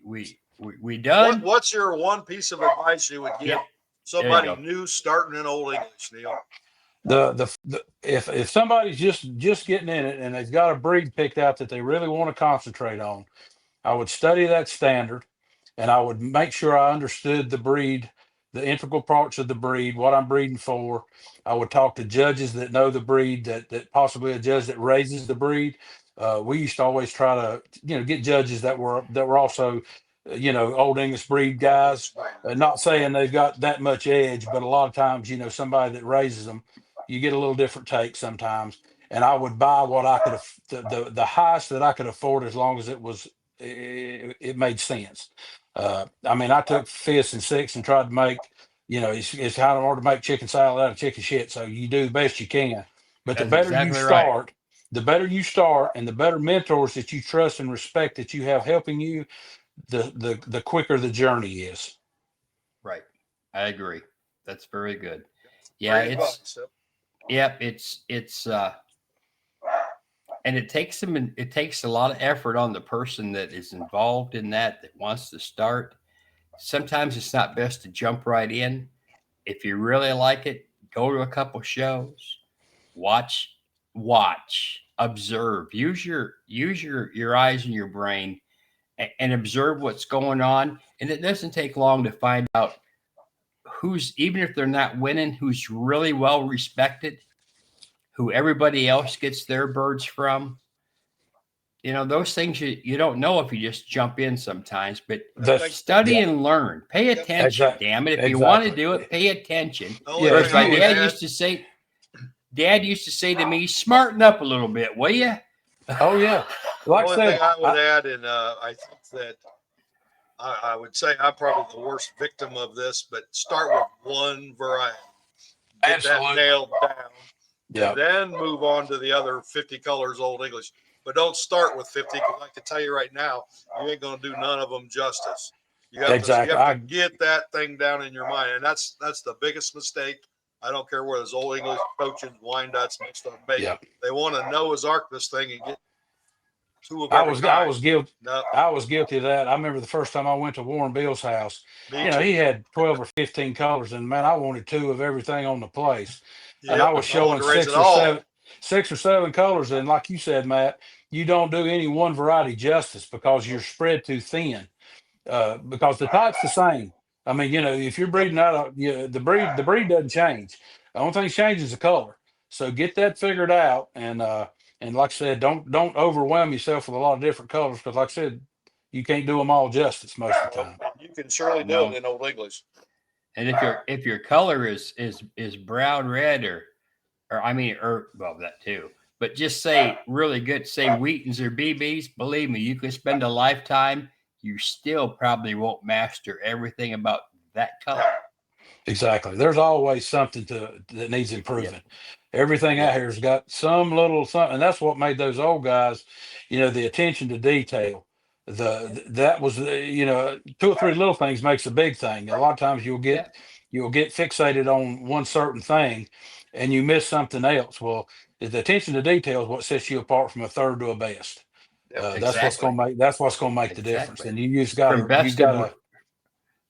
we done. What's your one piece of advice you would give Yep. somebody There you new starting in Old English, Neil? If somebody's just getting in it and they've got a breed picked out that they really want to concentrate on, I would study that standard, and I would make sure I understood the breed, the integral parts of the breed, what I'm breeding for. I would talk to judges that know the breed, that possibly a judge that raises the breed. We used to always try to, get judges that were also, Old English breed guys. Not saying they've got that much edge, but a lot of times, somebody that raises them, you get a little different take sometimes. And I would buy what I could, the highest that I could afford, as long as it made sense. I mean, I took fifths and sixths and tried to make, it's kind of hard to make chicken salad out of chicken shit. So you do the best you can. But That's exactly right. the better you start, and the better mentors that you trust and respect that you have helping you, the quicker the journey is. Right. I agree. That's very good. Yeah, Great advice. it's and it takes a lot of effort on the person that is involved in that wants to start. Sometimes it's not best to jump right in. If you really like it, go to a couple shows, watch, observe, use your eyes and your brain, and observe what's going on. And it doesn't take long to find out who's, even if they're not winning, who's really well respected, who everybody else gets their birds from. Those things you don't know if you just jump in sometimes, but study and learn. Pay attention, damn it. If you want to do it, pay attention. Yeah, my dad used to say to me, smarten up a little bit, will you? Oh yeah. Like the I only said, thing I would add, and I think that I would say I'm probably the worst victim of this, but start with one variety. Get that nailed down. Yeah. And then move on to the other 50 colors Old English. But don't start with 50, because I can tell you right now, you ain't going to do none of them justice. You have to get that thing down in your mind. And that's the biggest mistake. I don't care whether it's Old English, Coachins, Wyandottes, mixed up bait. Yeah. They want to Noah's Ark this thing and get two of I every was kind. guilty. No. I was guilty of that. I remember the first time I went to Warren Bill's house. Me too. He had 12 or 15 colors, and man, I wanted two of everything on the place. Yep. And I was showing wanted to raise six or seven colors. And like you said, Matt, you don't do any one variety justice because you're spread too thin. Because the type's the same. I mean, if you're breeding out of the breed doesn't change. The only thing that changes is the color. So get that figured out, and like I said, don't overwhelm yourself with a lot of different colors, because like I said, you can't do them all justice most of the time. You can surely do it in Old English. And if your color is brown, red, or well, that too. But just say really good, say Wheatons or BBs. Believe me, you can spend a lifetime. You still probably won't master everything about that color. Exactly. There's always something that needs improving. Yeah. Everything out here has got some little something, and that's what made those old guys, the attention to detail. That was 2 or 3 little things makes a big thing. A lot of times you'll get fixated on one certain thing, and you miss something else. Well, the attention to detail is what sets you apart from a third to a best. That's what's gonna make the difference. And you just got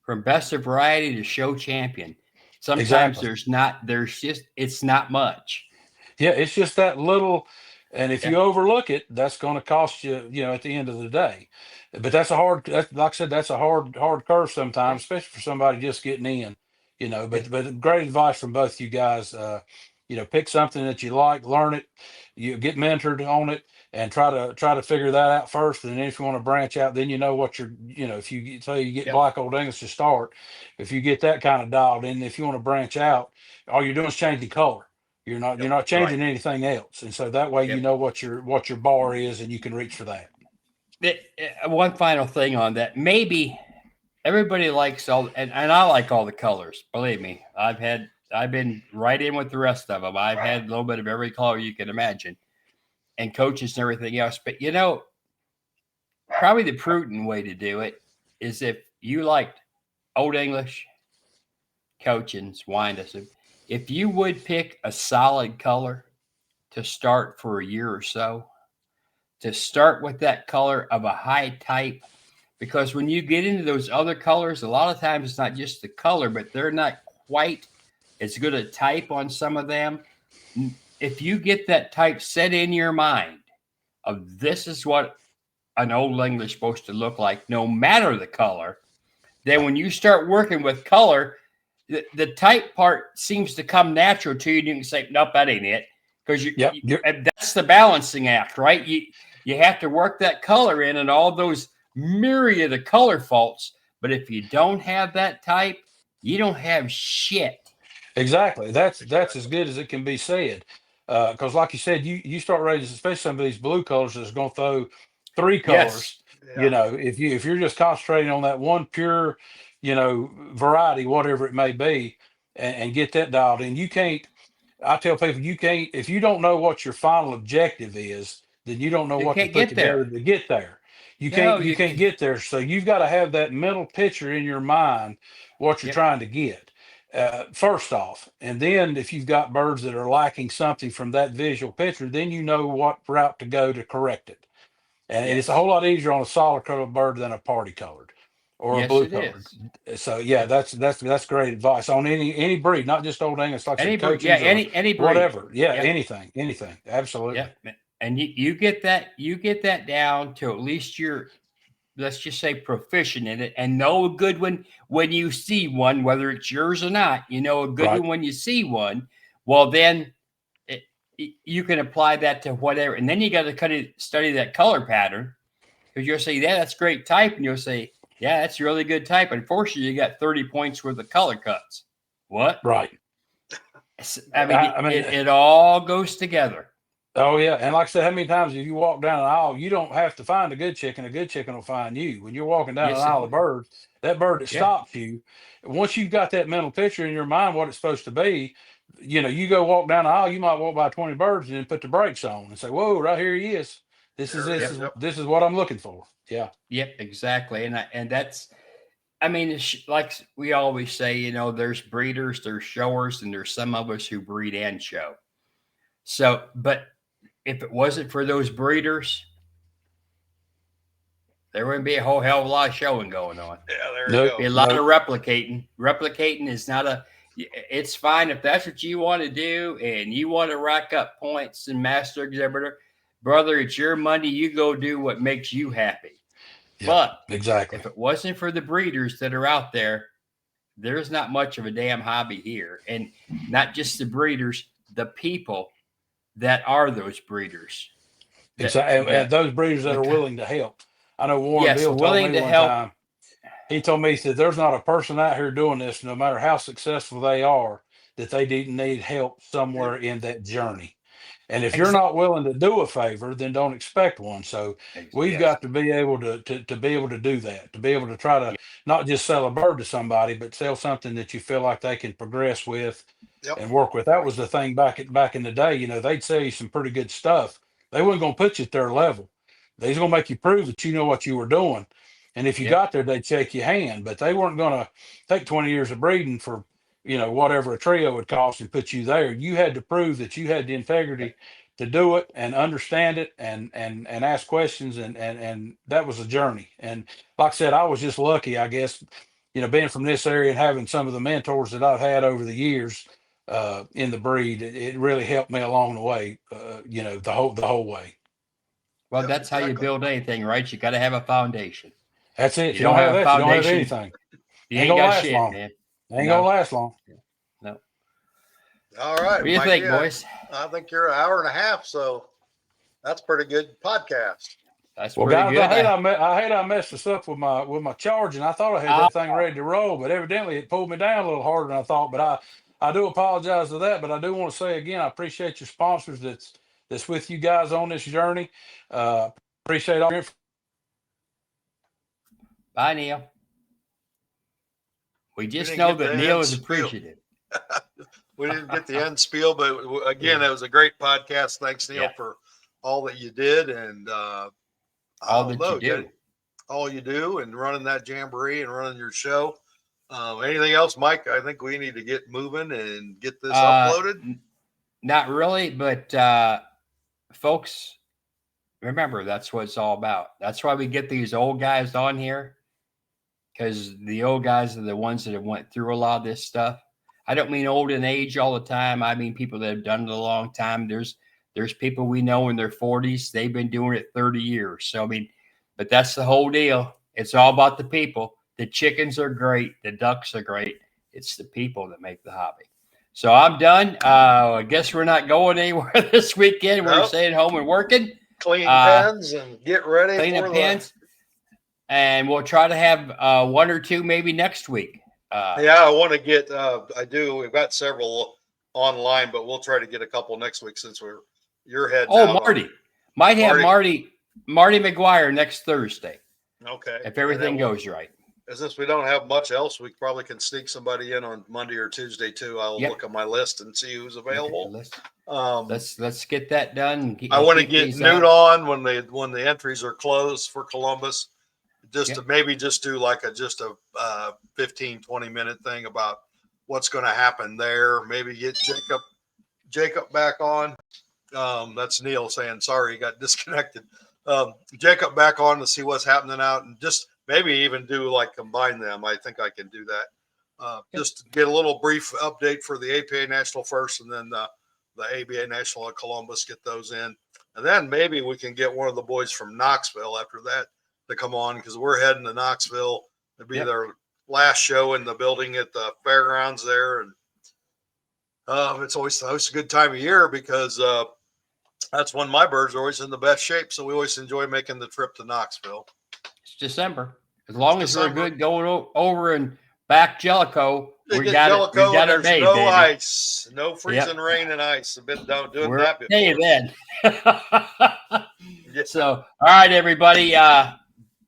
from best of variety to show champion. Sometimes it's not much. Yeah, it's just that little, and if you overlook it, that's going to cost you, at the end of the day. But like I said, that's a hard curve sometimes, especially for somebody just getting in, But great advice from both you guys. Pick something that you like, learn it, you get mentored on it, and try to figure that out first. And then if you want to branch out, then what you're, if you say you get black Old English to start, if you get that kind of dialed in, if you want to branch out, all you're doing is changing color. You're not changing anything else. And so that way, you know what your bar is, and you can reach for that. One final thing on that, maybe everybody likes and I like all the colors. Believe me, I've been right in with the rest of them. I've had a little bit of every color you can imagine, and coaches and everything else. But probably the prudent way to do it is if you liked Old English, Coachins, Wyandottes, if you would pick a solid color to start for a year or so, to start with that color of a high type, because when you get into those other colors, a lot of times it's not just the color, but they're not quite as good a type on some of them. If you get that type set in your mind of this is what an Old English is supposed to look like, no matter the color, then when you start working with color, the type part seems to come natural to you. And you can say, nope, that ain't it. Because that's the balancing act, right? You have to work that color in and all those myriad of color faults. But if you don't have that type, you don't have shit. Exactly. That's as good as it can be said. Because like you said, you start raising, especially some of these blue colors that's going to throw three colors. Yes. You know, if you're just concentrating on that one pure, variety, whatever it may be, and get that dialed in, you can't. I tell people you can't if you don't know what your final objective is, then you don't know You what to can't put get together there. to get there. You No, can't get there. So you've got to have that mental picture in your mind what you're Yep. trying to get. First off, and then if you've got birds that are lacking something from that visual picture, then you know what route to go to correct it. And it's a whole lot easier on a solid colored bird than a party colored or a Yes, blue it colored. is. So yeah, that's great advice on any breed, not just Old English, like I said, coaches or Any breed. whatever. Yeah, Yeah. anything. Absolutely. Yeah. And you get that down to at least you're, let's just say, proficient in it, and know a good one when you see one, whether it's yours or not. You know a good Right. one when you see one. Well, then you can apply that to whatever, and then you got to kind of study that color pattern, because you'll say, yeah, that's great type, and you'll say, yeah, that's really good type. Unfortunately, you got 30 points worth of color cuts. What? Right. I mean, I mean, it all goes together. oh yeah, and like I said, how many times if you walk down an aisle, you don't have to find a good chicken will find you. When you're walking down an Yes, aisle of birds, that bird that Yeah. stops you, once you've got that mental picture in your mind what it's supposed to be, you go walk down the aisle, you might walk by 20 birds and then put the brakes on and say, "Whoa, right here he is. This is this is what I'm looking for." Yeah. Yep, exactly. And that's, I mean, it's like we always say, there's breeders, there's showers, and there's some of us who breed and show. So, but if it wasn't for those breeders, there wouldn't be a whole hell of a lot of showing going on. Yeah, there Nope. you Be a go. lot of replicating. Replicating is not it's fine if that's what you want to do and you want to rack up points and master exhibitor. Brother, it's your money. You go do what makes you happy. Yeah, But exactly. if it wasn't for the breeders that are out there, there's not much of a damn hobby here. And not just the breeders, the people that are those breeders. Exactly. And those breeders that are willing to help. I know Warren Bill told willing me to one help. time. He told me, he said, there's not a person out here doing this, no matter how successful they are, that they didn't need help somewhere in that journey. And if you're not willing to do a favor, then don't expect one. So we've got to be able to be able to do that, to be able to try to not just sell a bird to somebody, but sell something that you feel like they can progress with and work with. That was the thing back in the day. They'd sell you some pretty good stuff. They weren't going to put you at their level. They was going to make you prove that you know what you were doing. And if you got there, they'd shake your hand, but they weren't going to take 20 years of breeding for, whatever a trio would cost and put you there. You had to prove that you had the integrity to do it and understand it and ask questions. And that was a journey. And like I said, I was just lucky, I guess, being from this area and having some of the mentors that I've had over the years in the breed, it really helped me along the way, the whole way. Well, that's how you build anything, right? You got to have a foundation. That's it. If you don't have that, you don't have anything. You ain't got shit, man. Ain't gonna last long. No. All right. What do you think, boys? I think you're an hour and a half, so that's pretty good podcast. That's well, pretty guys, good. I hate I messed this up with my charging. I thought I had that thing ready to roll, but evidently it pulled me down a little harder than I thought. But I do apologize for that. But I do want to say again, I appreciate your sponsors that's with you guys on this journey. Appreciate all your information. Bye, Neil. We just know that Neil is appreciative. We didn't get the end spiel, but again, it was a great podcast. Thanks, Neil, for all that you did and all you do and running that jamboree and running your show. Anything else, Mike? I think we need to get moving and get this uploaded. Not really, but folks, remember, that's what it's all about. That's why we get these old guys on here, because the old guys are the ones that have went through a lot of this stuff. I don't mean old in age all the time. I mean people that have done it a long time. There's people we know in their 40s. They've been doing it 30 years. So, I mean, but that's the whole deal. It's all about the people. The chickens are great. The ducks are great. It's the people that make the hobby. So I'm done. I guess we're not going anywhere this weekend. We're Nope. staying home and working. Clean pens and get ready Clean for up pens. And we'll try to have one or two maybe next week. Yeah, I want to get. I do. We've got several online, but we'll try to get a couple next week since you're heading out. Marty might have Marty McGuire next Thursday. Okay, if everything goes right. Since we don't have much else, we probably can sneak somebody in on Monday or Tuesday too. I'll look at my list and see who's available. Let's get that done. I want to get Newt on when the entries are closed for Columbus. To maybe just do like a 15, 20-minute thing about what's going to happen there. Maybe get Jacob back on. That's Neil saying, sorry, he got disconnected. Jacob back on to see what's happening out, and just maybe even do like combine them. I think I can do that. Just to get a little brief update for the APA National first, and then the ABA National at Columbus, get those in. And then maybe we can get one of the boys from Knoxville after that to come on, because we're heading to Knoxville. It'll be their last show in the building at the fairgrounds there. And it's always a good time of year, because that's when my birds are always in the best shape. So we always enjoy making the trip to Knoxville. It's December. As long as we're good going over and back Jellicoe, we got it made, no baby. Ice, no freezing rain and ice. I've been doing that before. Hey, then. So, all right, everybody.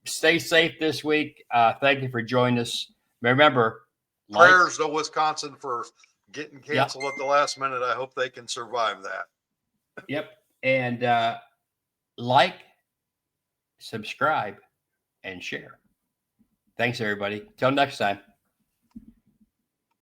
Stay safe this week. Thank you for joining us. Remember, prayers to Wisconsin for getting canceled at the last minute. I hope they can survive that. Yep. And like, subscribe, and share. Thanks, everybody. Till next time.